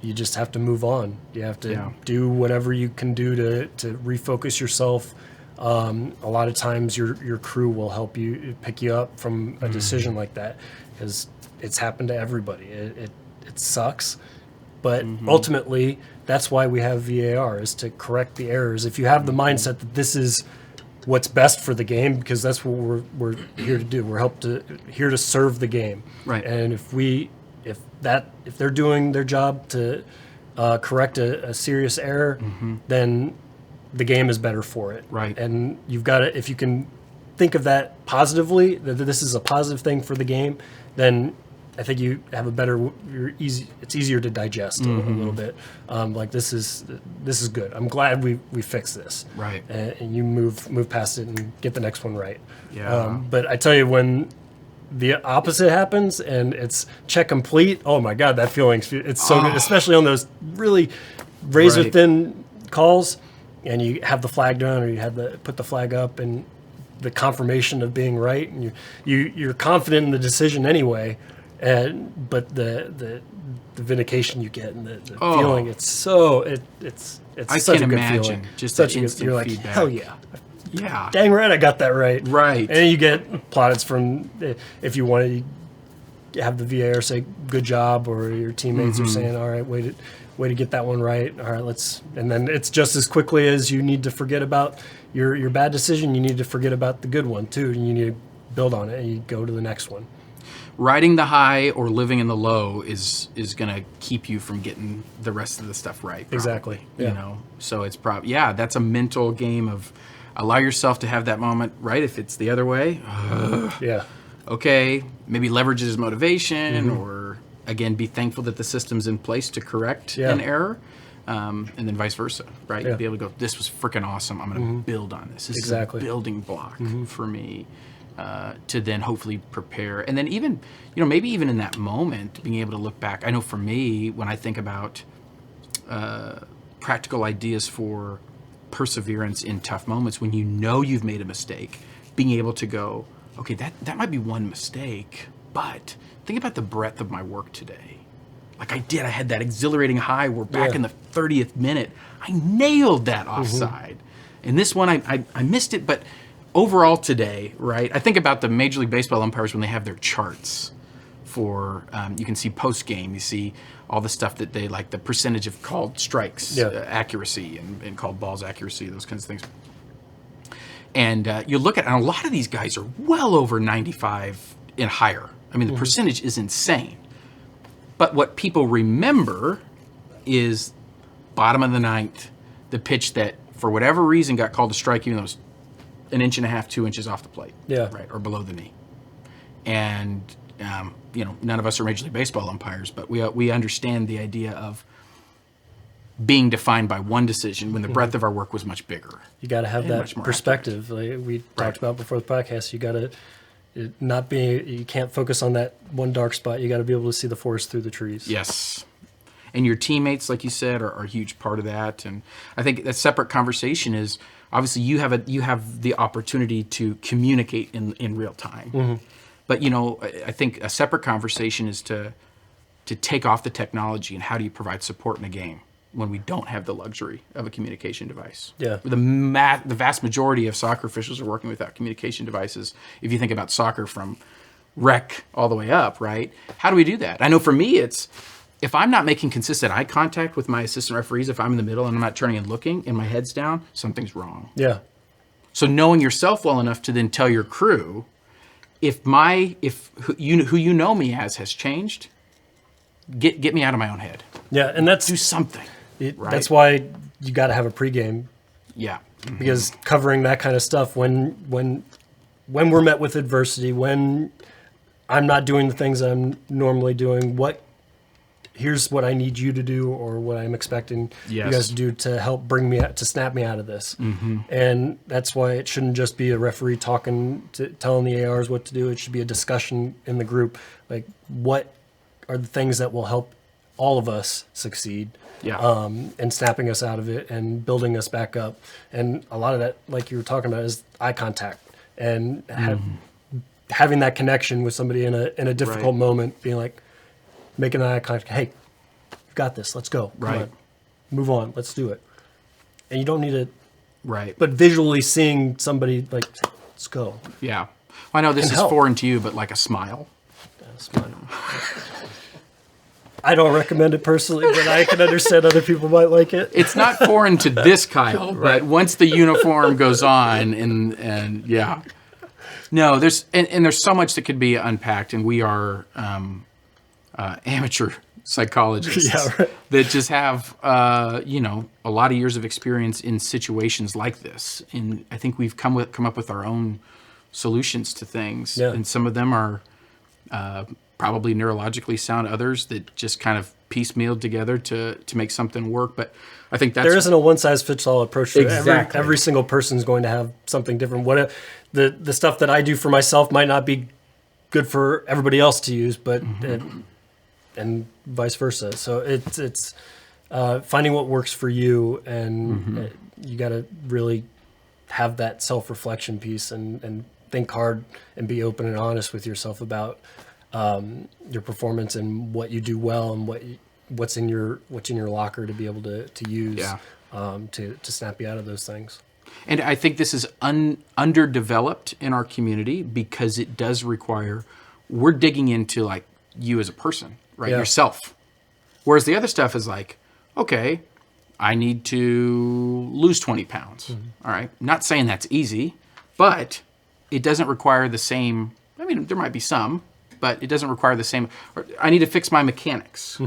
Speaker 2: you just have to move on. You have to do whatever you can do to refocus yourself. A lot of times your crew will help you pick you up from a decision like that because it's happened to everybody. It sucks, but ultimately that's why we have VAR, is to correct the errors. If you have the mindset that this is what's best for the game, because that's what we're here to do. We're here to serve the game.
Speaker 1: Right.
Speaker 2: And if they're doing their job to correct a serious error, then the game is better for it.
Speaker 1: Right.
Speaker 2: And you've got to, if you can think of that positively, that this is a positive thing for the game, then I think you have a better, it's easier to digest a little bit. Like this is good. I'm glad we fixed this.
Speaker 1: Right.
Speaker 2: And you move past it and get the next one right.
Speaker 1: Yeah.
Speaker 2: But I tell you, when the opposite happens and it's check complete, oh my God, that feeling, it's so good, especially on those really razor thin calls, and you have the flag down or you have put the flag up and the confirmation of being right, and you're confident in the decision anyway. But the vindication you get and the feeling, it's
Speaker 1: I
Speaker 2: such
Speaker 1: can
Speaker 2: a good
Speaker 1: imagine
Speaker 2: feeling.
Speaker 1: just
Speaker 2: Such
Speaker 1: that
Speaker 2: a good,
Speaker 1: instant
Speaker 2: you're like,
Speaker 1: feedback.
Speaker 2: hell yeah.
Speaker 1: Yeah.
Speaker 2: Dang right, I got that right.
Speaker 1: Right.
Speaker 2: And then you get plaudits from, if you want to have the VAR say good job, or your teammates are saying, all right, way to get that one right. All right, and then it's just as quickly as you need to forget about your bad decision, you need to forget about the good one too, and you need to build on it and you go to the next one.
Speaker 1: Riding the high or living in the low is going to keep you from getting the rest of the stuff right. Probably,
Speaker 2: Exactly. Yeah.
Speaker 1: You know, so it's probably, that's a mental game of allow yourself to have that moment, right? If it's the other way,
Speaker 2: Yeah.
Speaker 1: okay, maybe leverage his motivation, or again, be thankful that the system's in place to correct an error. And then vice versa, right?
Speaker 2: Yeah.
Speaker 1: You'll be able to go, this was freaking awesome. I'm going to build on this. This
Speaker 2: Exactly.
Speaker 1: is a building block for me to then hopefully prepare. And then even, maybe even in that moment, being able to look back. I know for me, when I think about practical ideas for perseverance in tough moments, when you've made a mistake, being able to go, okay, that might be one mistake, but think about the breadth of my work today. Like I had that exhilarating high. We're back in the 30th minute. I nailed that offside. And this one, I missed it, but overall today, right? I think about the Major League Baseball umpires when they have their charts for, you can see post-game, you see all the stuff that they, like the percentage of called strikes, accuracy, and called balls accuracy, those kinds of things. And you look at, and a lot of these guys are well over 95 and higher. I mean, the percentage is insane. But what people remember is bottom of the ninth, the pitch that, for whatever reason, got called a strike, even though it was an inch and a half, 2 inches off the plate, right, or below the knee. And none of us are Major League Baseball umpires, but we understand the idea of being defined by one decision when the breadth of our work was much bigger.
Speaker 2: You got to have that perspective. Like we talked about before the podcast. You got to you can't focus on that one dark spot. You got to be able to see the forest through the trees.
Speaker 1: Yes. And your teammates, like you said, are a huge part of that. And I think a separate conversation is, obviously you have the opportunity to communicate in real time. But I think a separate conversation is to take off the technology and how do you provide support in a game when we don't have the luxury of a communication device.
Speaker 2: Yeah.
Speaker 1: The vast majority of soccer officials are working without communication devices. If you think about soccer from rec all the way up, right? How do we do that? I know for me, it's if I'm not making consistent eye contact with my assistant referees, if I'm in the middle and I'm not turning and looking and my head's down, something's wrong.
Speaker 2: Yeah.
Speaker 1: So knowing yourself well enough to then tell your crew, if who you know me as has changed, get me out of my own head.
Speaker 2: Yeah, and
Speaker 1: Do something.
Speaker 2: Right? That's why you got to have a pregame.
Speaker 1: Yeah.
Speaker 2: Because covering that kind of stuff when we're met with adversity, when I'm not doing the things I'm normally doing, here's what I need you to do, or what I'm expecting you guys to do to help to snap me out of this. And that's why it shouldn't just be a referee telling the ARs what to do. It should be a discussion in the group. Like, what are the things that will help all of us succeed? And snapping us out of it and building us back up. And a lot of that, like you were talking about, is eye contact and having that connection with somebody in a difficult moment, being like, making eye contact. Hey, you got this. Let's go. Come on. Move on. Let's do it. And you don't need to.
Speaker 1: Right.
Speaker 2: But visually seeing somebody like, let's go.
Speaker 1: Yeah. I know this is foreign to you, but like a smile.
Speaker 2: Smile. I don't recommend it personally, but I can understand other people might like it.
Speaker 1: It's not foreign to this Kyle, but once the uniform goes on and yeah. No, there's so much that could be unpacked, and we are amateur psychologists
Speaker 2: Yeah, right.
Speaker 1: that just have, you know, a lot of years of experience in situations like this. And I think we've come up with our own solutions to things.
Speaker 2: Yeah.
Speaker 1: And some of them are probably neurologically sound, others that just kind of piecemealed together to make something work. But I think that's...
Speaker 2: There isn't a one-size-fits-all approach to it.
Speaker 1: Exactly.
Speaker 2: Every single person is going to have something different. What the stuff that I do for myself might not be good for everybody else to use, but and vice versa. So it's finding what works for you, and you got to really have that self-reflection piece and think hard and be open and honest with yourself about your performance and what you do well and what's in your locker to be able to use to snap you out of those things.
Speaker 1: And I think this is underdeveloped in our community because it does require, we're digging into like you as a person, right?
Speaker 2: Yeah.
Speaker 1: Yourself. Whereas the other stuff is like, okay, I need to lose 20 pounds. All right. Not saying that's easy, but it doesn't require the same. I mean, there might be some, but it doesn't require the same. I need to fix my mechanics.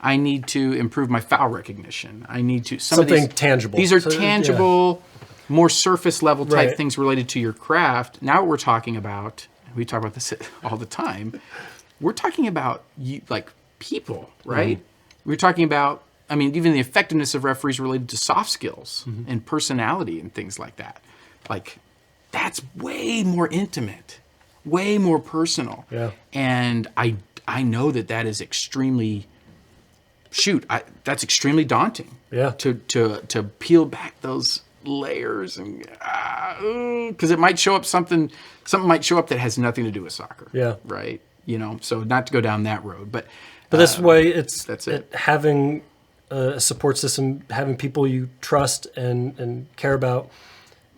Speaker 1: I need to improve my foul recognition. I need to
Speaker 2: Something tangible.
Speaker 1: These are
Speaker 2: So,
Speaker 1: tangible, more surface level type
Speaker 2: Right.
Speaker 1: things related to your craft. Now what we're talking about, we talk about this all the time. We're talking about you, like people, right? We're talking about, I mean, even the effectiveness of referees related to soft skills and personality and things like that. Like that's way more intimate, way more personal.
Speaker 2: Yeah.
Speaker 1: And I know that is extremely, that's extremely daunting.
Speaker 2: Yeah.
Speaker 1: To peel back those layers and because it might show up something might show up that has nothing to do with soccer.
Speaker 2: Yeah.
Speaker 1: Right. You know, so not to go down that road, but
Speaker 2: this way,
Speaker 1: that's it.
Speaker 2: Having a support system, having people you trust and care about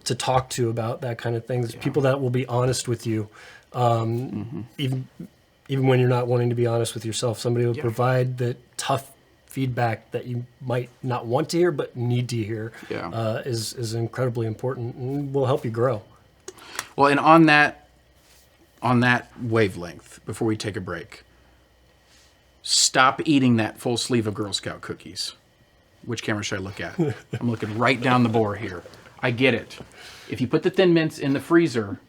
Speaker 2: to talk to about that kind of thing. There's people that will be honest with you, even when you're not wanting to be honest with yourself. Somebody will provide the tough feedback that you might not want to hear but need to hear. Is incredibly important and will help you grow.
Speaker 1: Well, and on that wavelength, before we take a break, stop eating that full sleeve of Girl Scout cookies. Which camera should I look at? I'm looking right down the bore here. I get it. If you put the Thin Mints in the freezer,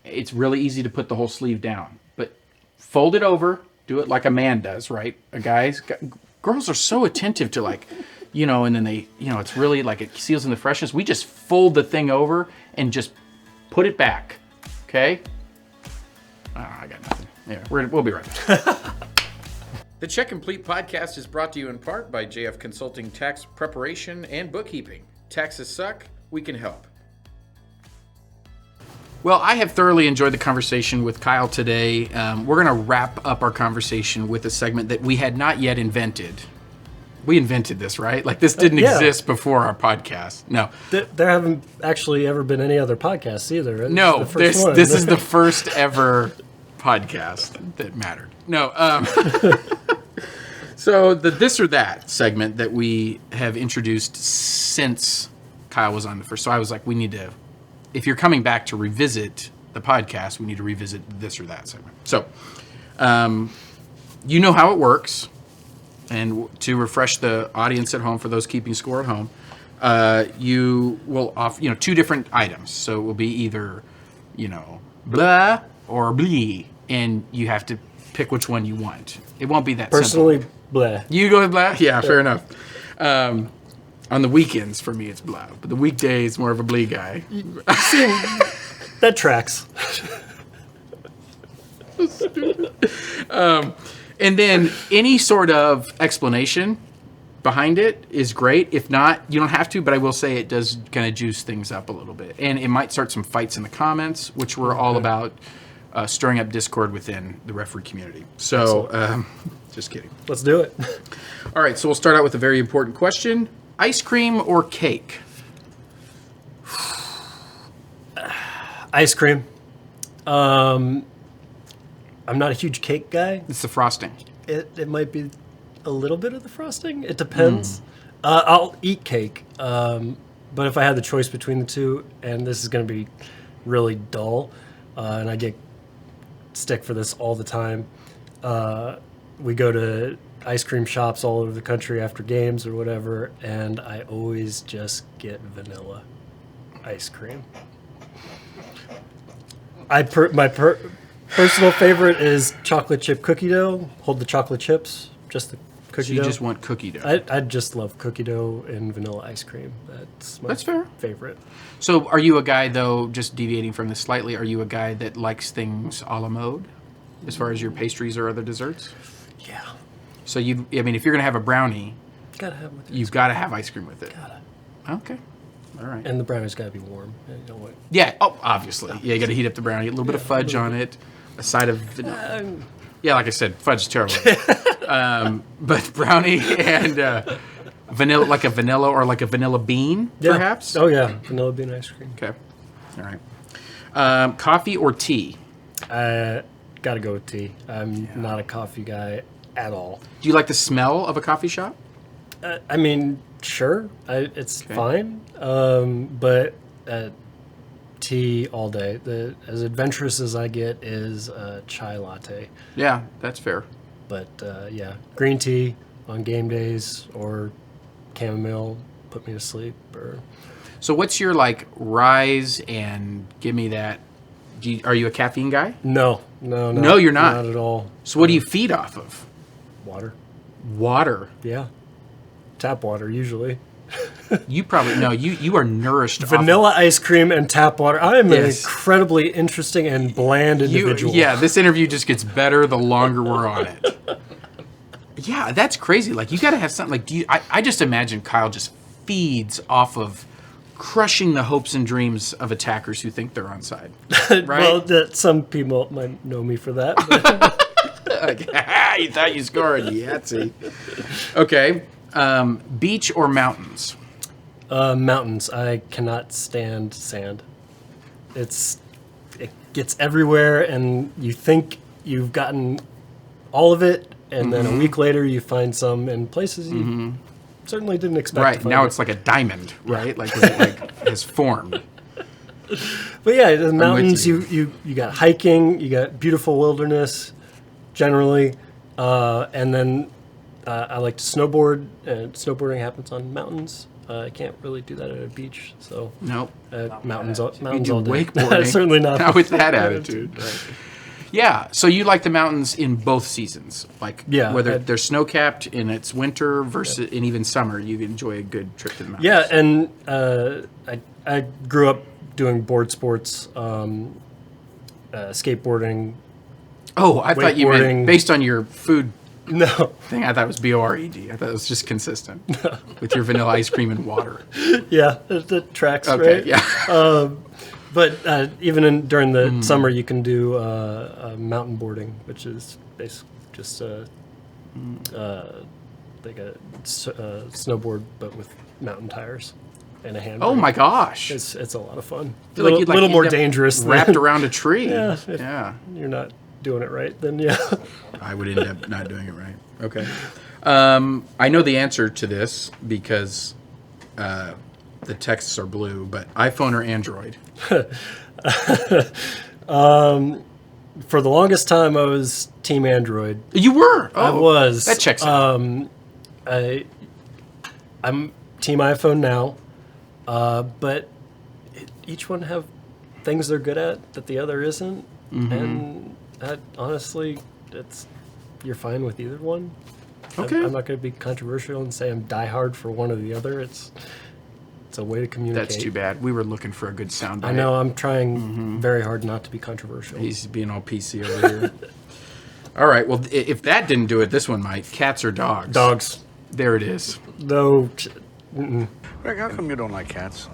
Speaker 1: it's really easy to put the whole sleeve down. But fold it over, do it like a man does, right? Girls are so attentive to like, you know, and then they, you know, it's really like it seals in the freshness. We just fold the thing over and just put it back, okay? I got nothing. Yeah, we'll be right back. The Check Complete podcast is brought to you in part by JF Consulting Tax Preparation and Bookkeeping. Taxes suck, we can help. Well, I have thoroughly enjoyed the conversation with Kyle today. We're going to wrap up our conversation with a segment that we had not yet invented. We invented this, right? Like this didn't exist before our podcast. No.
Speaker 2: There haven't actually ever been any other podcasts either. Right?
Speaker 1: No,
Speaker 2: this
Speaker 1: this is the first ever podcast that mattered. No. So the This or That segment that we have introduced since Kyle was on the first. So I was like, we need to, if you're coming back to revisit the podcast, we need to revisit the This or That segment. So you know how it works. And to refresh the audience at home, for those keeping score at home, you will offer, two different items. So it will be either, blah or blee, and you have to pick which one you want. It won't be that
Speaker 2: Personally,
Speaker 1: simple.
Speaker 2: blah.
Speaker 1: You go with blah? Yeah, fair enough. On the weekends, for me, it's blah. But the weekdays, more of a blee guy.
Speaker 2: That tracks.
Speaker 1: And then any sort of explanation behind it is great. If not, you don't have to, but I will say it does kind of juice things up a little bit. And it might start some fights in the comments, which we're all about stirring up discord within the referee community. So, just kidding.
Speaker 2: Let's do it.
Speaker 1: All right, so we'll start out with a very important question. Ice cream or cake?
Speaker 2: Ice cream. I'm not a huge cake guy.
Speaker 1: It's the frosting.
Speaker 2: It might be a little bit of the frosting. It depends. I'll eat cake. But if I had the choice between the two, and this is going to be really dull, and I get stick for this all the time, I ice cream shops all over the country after games or whatever, and I always just get vanilla ice cream. Personal favorite is chocolate chip cookie dough. Hold the chocolate chips, just the cookie
Speaker 1: So you
Speaker 2: dough.
Speaker 1: just want cookie dough.
Speaker 2: I just love cookie dough and vanilla ice cream. That's
Speaker 1: fair.
Speaker 2: favorite.
Speaker 1: So are you a guy, though, just deviating from this slightly, are you a guy that likes things a la mode as far as your pastries or other desserts?
Speaker 2: Yeah.
Speaker 1: So if you're going to have a brownie,
Speaker 2: Gotta have with it.
Speaker 1: you've got to have ice cream with it.
Speaker 2: Gotta.
Speaker 1: Okay. All right.
Speaker 2: And the brownie's gotta be warm. You know what?
Speaker 1: Yeah. Oh, obviously. Yeah, you got to heat up the brownie. A little bit of fudge on it. A side of vanilla. Yeah, like I said, fudge is terrible. But brownie and vanilla, like a vanilla or like a vanilla bean, perhaps?
Speaker 2: Oh, yeah. Vanilla bean ice cream.
Speaker 1: Okay. All right. Coffee or tea?
Speaker 2: Gotta go with tea. I'm not a coffee guy at all.
Speaker 1: Do you like the smell of a coffee shop?
Speaker 2: I mean, sure. It's fine. But tea all day. As adventurous as I get is chai latte.
Speaker 1: Yeah, that's fair.
Speaker 2: But yeah, green tea on game days or chamomile put me to sleep. Or
Speaker 1: So what's your rise and give me that? Are you a caffeine guy?
Speaker 2: no,
Speaker 1: No, you're not.
Speaker 2: Not at all.
Speaker 1: So what do you feed off of?
Speaker 2: Water.
Speaker 1: Water.
Speaker 2: Yeah, tap water usually.
Speaker 1: You probably no. You are nourished.
Speaker 2: Vanilla ice cream and tap water. I am
Speaker 1: Yes.
Speaker 2: an incredibly interesting and bland individual.
Speaker 1: Yeah, this interview just gets better the longer we're on it. Yeah, that's crazy. You got to have something. I just imagine Kyle just feeds off of crushing the hopes and dreams of attackers who think they're onside. Right?
Speaker 2: Well, some people might know me for that. But
Speaker 1: You thought you scored, Yahtzee. Okay. Beach or mountains?
Speaker 2: mountains. I cannot stand sand. It gets everywhere, and you think you've gotten all of it, and then a week later you find some in places you certainly didn't expect.
Speaker 1: Right.
Speaker 2: to find
Speaker 1: Now
Speaker 2: it.
Speaker 1: it's like a diamond, right? It has formed.
Speaker 2: But yeah, the mountains.
Speaker 1: you.
Speaker 2: You got hiking. You got beautiful wilderness, generally, and then I like to snowboard. And snowboarding happens on mountains. I can't really do that at a beach, so
Speaker 1: Nope.
Speaker 2: mountains.
Speaker 1: You
Speaker 2: Mountains
Speaker 1: do
Speaker 2: all day.
Speaker 1: wakeboarding.
Speaker 2: Certainly not.
Speaker 1: Not with that attitude. Right. Yeah. So you like the mountains in both seasons,
Speaker 2: Yeah,
Speaker 1: whether they're snow capped in its winter versus in even summer. You enjoy a good trip to the mountains.
Speaker 2: Yeah, and I grew up doing board sports, skateboarding.
Speaker 1: Oh, I thought you
Speaker 2: Wakeboarding.
Speaker 1: meant based on your food
Speaker 2: No,
Speaker 1: thing. I thought it was BORED. I thought it was just consistent with your vanilla ice cream and water.
Speaker 2: yeah, the tracks.
Speaker 1: Okay.
Speaker 2: Right?
Speaker 1: Yeah.
Speaker 2: But even during the summer, you can do mountain boarding, which is basically just like a snowboard, but with mountain tires and a handbrake.
Speaker 1: Oh my gosh.
Speaker 2: It's a lot of fun.
Speaker 1: I feel like you'd
Speaker 2: little
Speaker 1: end
Speaker 2: more
Speaker 1: up
Speaker 2: dangerous.
Speaker 1: Wrapped around a tree.
Speaker 2: Yeah, if-
Speaker 1: Yeah.
Speaker 2: You're not doing it right, then yeah.
Speaker 1: I would end up not doing it right. Okay. I know the answer to this because the texts are blue, but iPhone or Android?
Speaker 2: For the longest time, I was Team Android.
Speaker 1: You were. Oh,
Speaker 2: I was.
Speaker 1: That checks out.
Speaker 2: I'm Team iPhone now, but each one have things they're good at that the other isn't, and honestly, you're fine with either one.
Speaker 1: Okay.
Speaker 2: I'm not going to be controversial and say I'm diehard for one or the other. It's a way to communicate.
Speaker 1: That's too bad. We were looking for a good sound bite.
Speaker 2: I know. I'm trying very hard not to be controversial.
Speaker 1: He's being all PC over here. All right. Well, if that didn't do it, this one might. Cats or dogs?
Speaker 2: Dogs.
Speaker 1: There it is.
Speaker 2: Though.
Speaker 3: Greg, how come you don't like cats?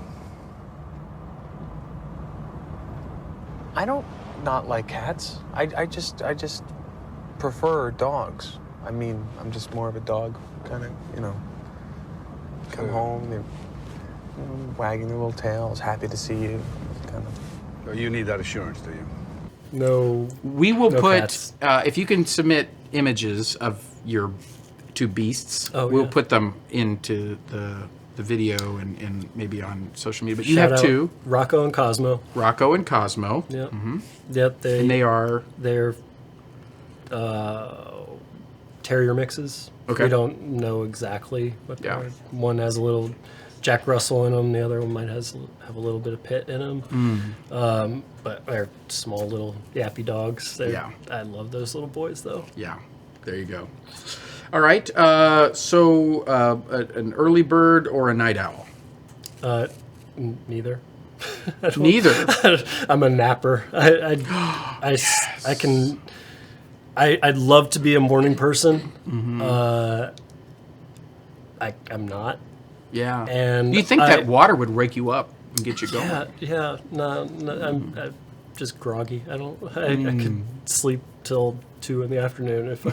Speaker 4: I don't not like cats. I just prefer dogs. I mean, I'm just more of a dog kind of, come home, they're wagging their little tails, happy to see you, kind of.
Speaker 3: So you need that assurance, do you?
Speaker 2: No.
Speaker 1: We will
Speaker 2: No
Speaker 1: put,
Speaker 2: cats.
Speaker 1: if you can submit images of your two beasts, we'll
Speaker 2: yeah.
Speaker 1: put them into the video and maybe on social media. But you
Speaker 2: Shout
Speaker 1: have
Speaker 2: out
Speaker 1: two,
Speaker 2: Rocco and Cosmo.
Speaker 1: Rocco and Cosmo.
Speaker 2: Yep. Yep.
Speaker 1: And they are,
Speaker 2: They're terrier mixes.
Speaker 1: Okay.
Speaker 2: We don't know exactly what they
Speaker 1: Yeah.
Speaker 2: are. One has a little Jack Russell in them. The other one might have a little bit of Pitt in them. But they're small little yappy dogs.
Speaker 1: Yeah.
Speaker 2: I love those little boys, though.
Speaker 1: Yeah, there you go. All right. So an early bird or a night owl?
Speaker 2: Neither.
Speaker 1: Neither.
Speaker 2: I'm a napper. I'd love to be a morning person. I'm not.
Speaker 1: Yeah.
Speaker 2: And
Speaker 1: you think that water would wake you up and get you going?
Speaker 2: Yeah. No, I'm just groggy. I could sleep till 2 in the afternoon if.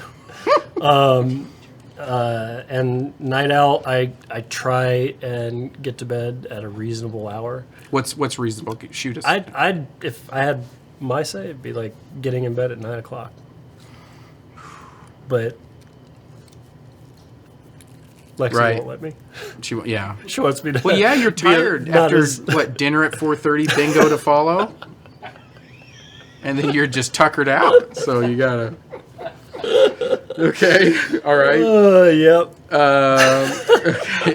Speaker 2: And night owl, I try and get to bed at a reasonable hour.
Speaker 1: What's reasonable? Shoot us.
Speaker 2: I'd if I had my say, it'd be like getting in bed at 9 o'clock. But Lexi
Speaker 1: Right.
Speaker 2: won't let me.
Speaker 1: Yeah.
Speaker 2: She wants me to.
Speaker 1: Well, yeah, you're
Speaker 2: be
Speaker 1: tired
Speaker 2: not
Speaker 1: after
Speaker 2: as-
Speaker 1: dinner at 4:30, bingo to follow, and then you're just tuckered out. So you gotta. Okay. All right.
Speaker 2: Yep.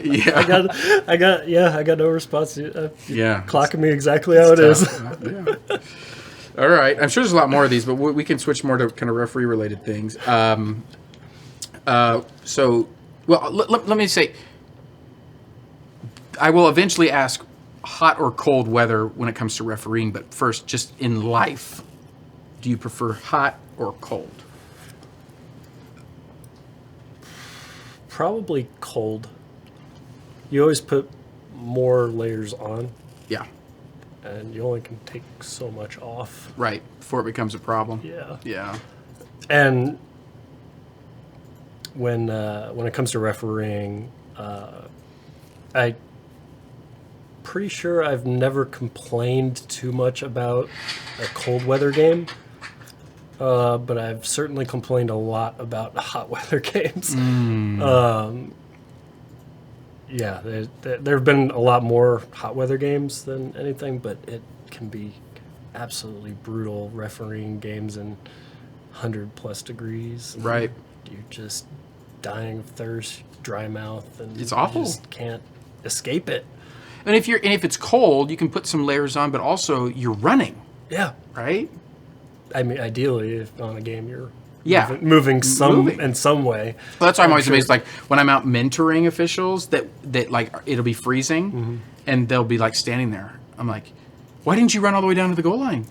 Speaker 1: Yeah.
Speaker 2: I got no response.
Speaker 1: Yeah.
Speaker 2: Clocking me exactly how it is.
Speaker 1: Yeah. All right. I'm sure there's a lot more of these, but we can switch more to kind of referee-related things. Let me say, I will eventually ask hot or cold weather when it comes to refereeing, but first, just in life, do you prefer hot or cold?
Speaker 2: Probably cold. You always put more layers on,
Speaker 1: Yeah.
Speaker 2: and you only can take so much off.
Speaker 1: Right. Before it becomes a problem.
Speaker 2: Yeah.
Speaker 1: Yeah.
Speaker 2: And when it comes to refereeing, I pretty sure I've never complained too much about a cold weather game, but I've certainly complained a lot about hot weather games. Yeah, there have been a lot more hot weather games than anything, but it can be absolutely brutal refereeing games in 100+ degrees.
Speaker 1: Right.
Speaker 2: You're just dying of thirst, dry mouth, and
Speaker 1: It's awful.
Speaker 2: You just can't escape it.
Speaker 1: And if it's cold, you can put some layers on, but also you're running,
Speaker 2: Yeah.
Speaker 1: right?
Speaker 2: I mean, ideally, if on a game you're
Speaker 1: Yeah.
Speaker 2: moving
Speaker 1: Moving.
Speaker 2: in some way.
Speaker 1: Well, that's why I'm always
Speaker 2: sure.
Speaker 1: amazed. Like when I'm out mentoring officials, that like it'll be freezing, and they'll be like standing there. I'm like, why didn't you run all the way down to the goal line?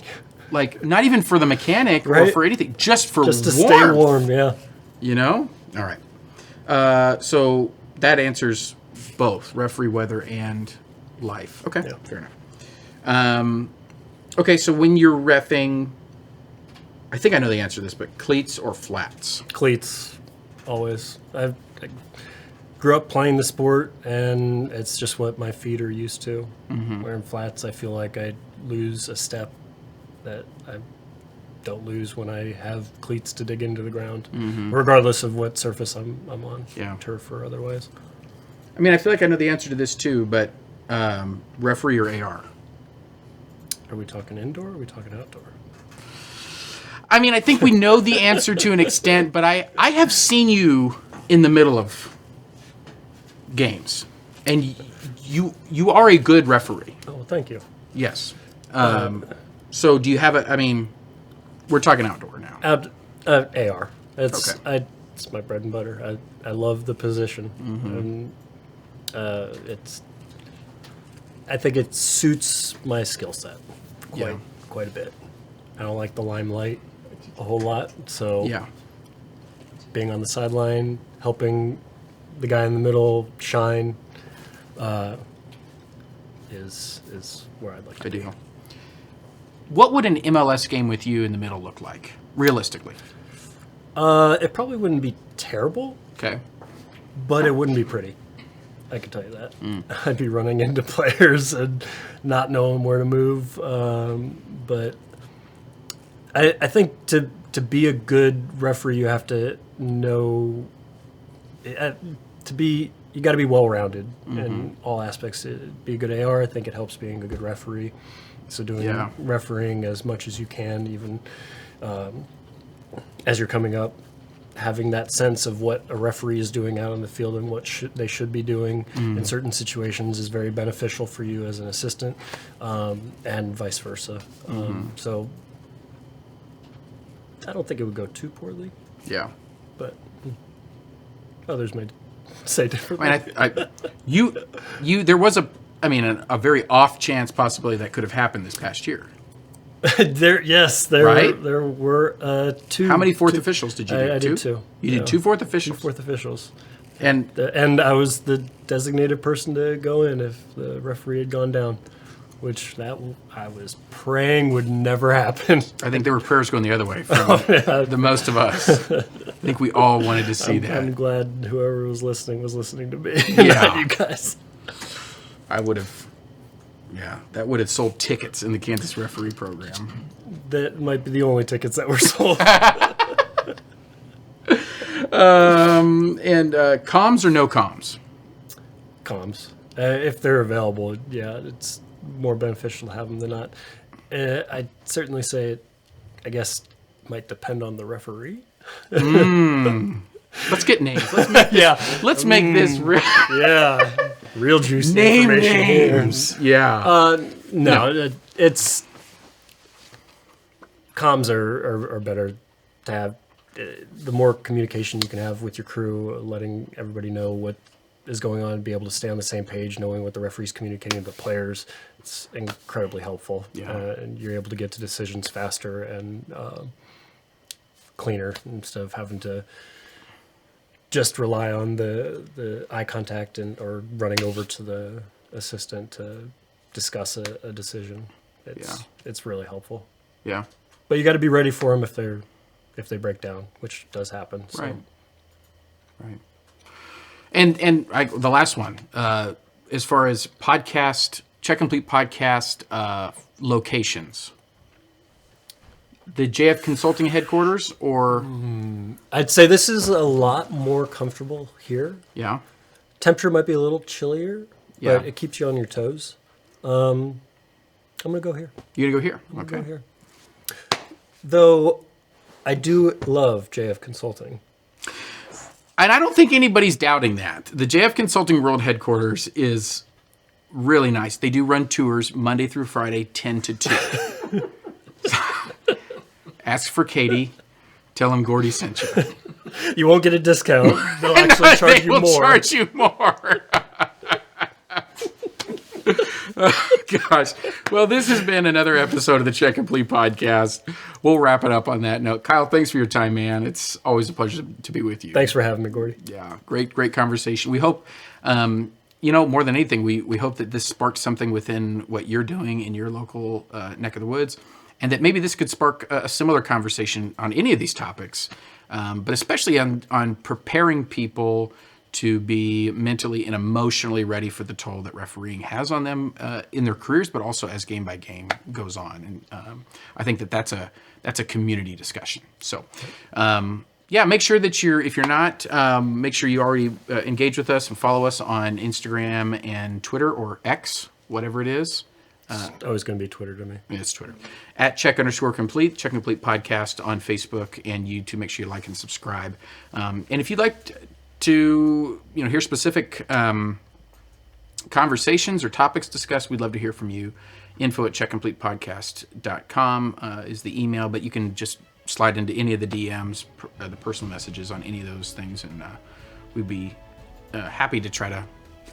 Speaker 1: Like not even for the mechanic or
Speaker 2: Right.
Speaker 1: for anything, just for
Speaker 2: to
Speaker 1: warmth,
Speaker 2: stay warm, yeah.
Speaker 1: You know? All right. So that answers both referee weather and life. Okay,
Speaker 2: Yeah.
Speaker 1: fair enough. Okay, so when you're reffing, I think I know the answer to this, but cleats or flats?
Speaker 2: Cleats, always. I grew up playing the sport, and it's just what my feet are used to. Wearing flats, I feel like I lose a step that I don't lose when I have cleats to dig into the ground, regardless of what surface I'm on,
Speaker 1: Yeah.
Speaker 2: turf or otherwise.
Speaker 1: I mean, I feel like I know the answer to this too, but referee or AR?
Speaker 2: Are we talking indoor or are we talking outdoor?
Speaker 1: I mean, I think we know the answer to an extent, but I have seen you in the middle of games, and you are a good referee.
Speaker 2: Oh, well, thank you.
Speaker 1: Yes. So do you have I mean, we're talking outdoor now.
Speaker 2: AR. It's
Speaker 1: Okay.
Speaker 2: it's my bread and butter. I love the position, and I think it suits my skill set quite a bit. I don't like the limelight a whole lot, so
Speaker 1: Yeah.
Speaker 2: being on the sideline, helping the guy in the middle shine, is where I'd like to
Speaker 1: Good
Speaker 2: be.
Speaker 1: deal. What would an MLS game with you in the middle look like, realistically?
Speaker 2: It probably wouldn't be terrible,
Speaker 1: Okay.
Speaker 2: but it wouldn't be pretty. I can tell you that. I'd be running into players and not knowing where to move. But I think to be a good referee, you have to know you got to be well-rounded in all aspects. To be a good AR, I think it helps being a good referee. So doing refereeing as much as you can, even as you're coming up. having that sense of what a referee is doing out on the field and what they should be doing in certain situations is very beneficial for you as an assistant, and vice versa. So I don't think it would go too poorly,
Speaker 1: Yeah.
Speaker 2: but others may say differently.
Speaker 1: I mean, there was a very off chance possibility that could have happened this past year.
Speaker 2: There
Speaker 1: Right?
Speaker 2: were two.
Speaker 1: How many fourth officials did you do?
Speaker 2: I did two.
Speaker 1: You did two fourth officials?
Speaker 2: Two fourth officials.
Speaker 1: And
Speaker 2: And I was the designated person to go in if the referee had gone down, which I was praying would never happen.
Speaker 1: I think there were prayers going the other way from the most of us. I think we all wanted to see that.
Speaker 2: I'm glad whoever was listening to me,
Speaker 1: Yeah.
Speaker 2: not you guys.
Speaker 1: I would have, that would have sold tickets in the Kansas referee program.
Speaker 2: That might be the only tickets that were sold.
Speaker 1: And comms or no comms?
Speaker 2: Comms, if they're available, it's more beneficial to have them than not. I'd certainly say it, I guess, might depend on the referee.
Speaker 1: Let's get names. Let's make this real.
Speaker 2: Yeah, real juicy
Speaker 1: Name
Speaker 2: information
Speaker 1: names.
Speaker 2: here.
Speaker 1: Yeah.
Speaker 2: No, it's comms are better to have. The more communication you can have with your crew, letting everybody know what is going on, be able to stay on the same page, knowing what the referee's communicating to the players, it's incredibly helpful.
Speaker 1: Yeah.
Speaker 2: And you're able to get to decisions faster and cleaner instead of having to just rely on the eye contact or running over to the assistant to discuss a decision. It's really helpful.
Speaker 1: Yeah.
Speaker 2: But you got to be ready for them if they break down, which does happen. So.
Speaker 1: Right. And the last one, as far as podcast, Check Complete podcast locations, the JF Consulting headquarters, or
Speaker 2: I'd say this is a lot more comfortable here.
Speaker 1: yeah,
Speaker 2: Temperature might be a little chillier,
Speaker 1: Yeah.
Speaker 2: but it keeps you on your toes. I'm gonna go here.
Speaker 1: you gonna go here?
Speaker 2: I'm
Speaker 1: Okay.
Speaker 2: gonna go here. Though I do love JF Consulting.
Speaker 1: And I don't think anybody's doubting that. The JF Consulting World Headquarters is really nice. They do run tours Monday through Friday, 10 to 2. Ask for Katie. Tell him Gordie sent you.
Speaker 2: You won't get a discount. They'll actually charge
Speaker 1: They
Speaker 2: you
Speaker 1: will
Speaker 2: more.
Speaker 1: charge you more. Oh, gosh. Well, this has been another episode of the Check Complete podcast. We'll wrap it up on that note. Kyle, thanks for your time, man. It's always a pleasure to be with you.
Speaker 2: Thanks for having me, Gordie.
Speaker 1: Yeah, great conversation. We hope, more than anything, we hope that this sparks something within what you're doing in your local neck of the woods, and that maybe this could spark a similar conversation on any of these topics, but especially on preparing people to be mentally and emotionally ready for the toll that refereeing has on them in their careers, but also as game by game goes on. And I think that's a community discussion. So, make sure that if you're not, make sure you already engage with us and follow us on Instagram and Twitter or X, whatever it is.
Speaker 2: It's always going to be Twitter to me.
Speaker 1: It's Twitter. At Check_Complete, Check Complete Podcast on Facebook and YouTube. Make sure you like and subscribe. And if you'd like to hear specific conversations or topics discussed, we'd love to hear from you. info@checkcompletepodcast.com is the email, but you can just slide into any of the DMs, the personal messages on any of those things, and we'd be happy to try to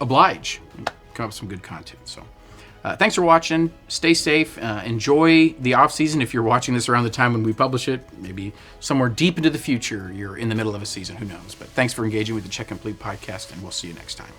Speaker 1: oblige and come up with some good content. So thanks for watching. Stay safe. Enjoy the off season. If you're watching this around the time when we publish it, maybe somewhere deep into the future, you're in the middle of a season. Who knows? But thanks for engaging with the Check Complete podcast, and we'll see you next time.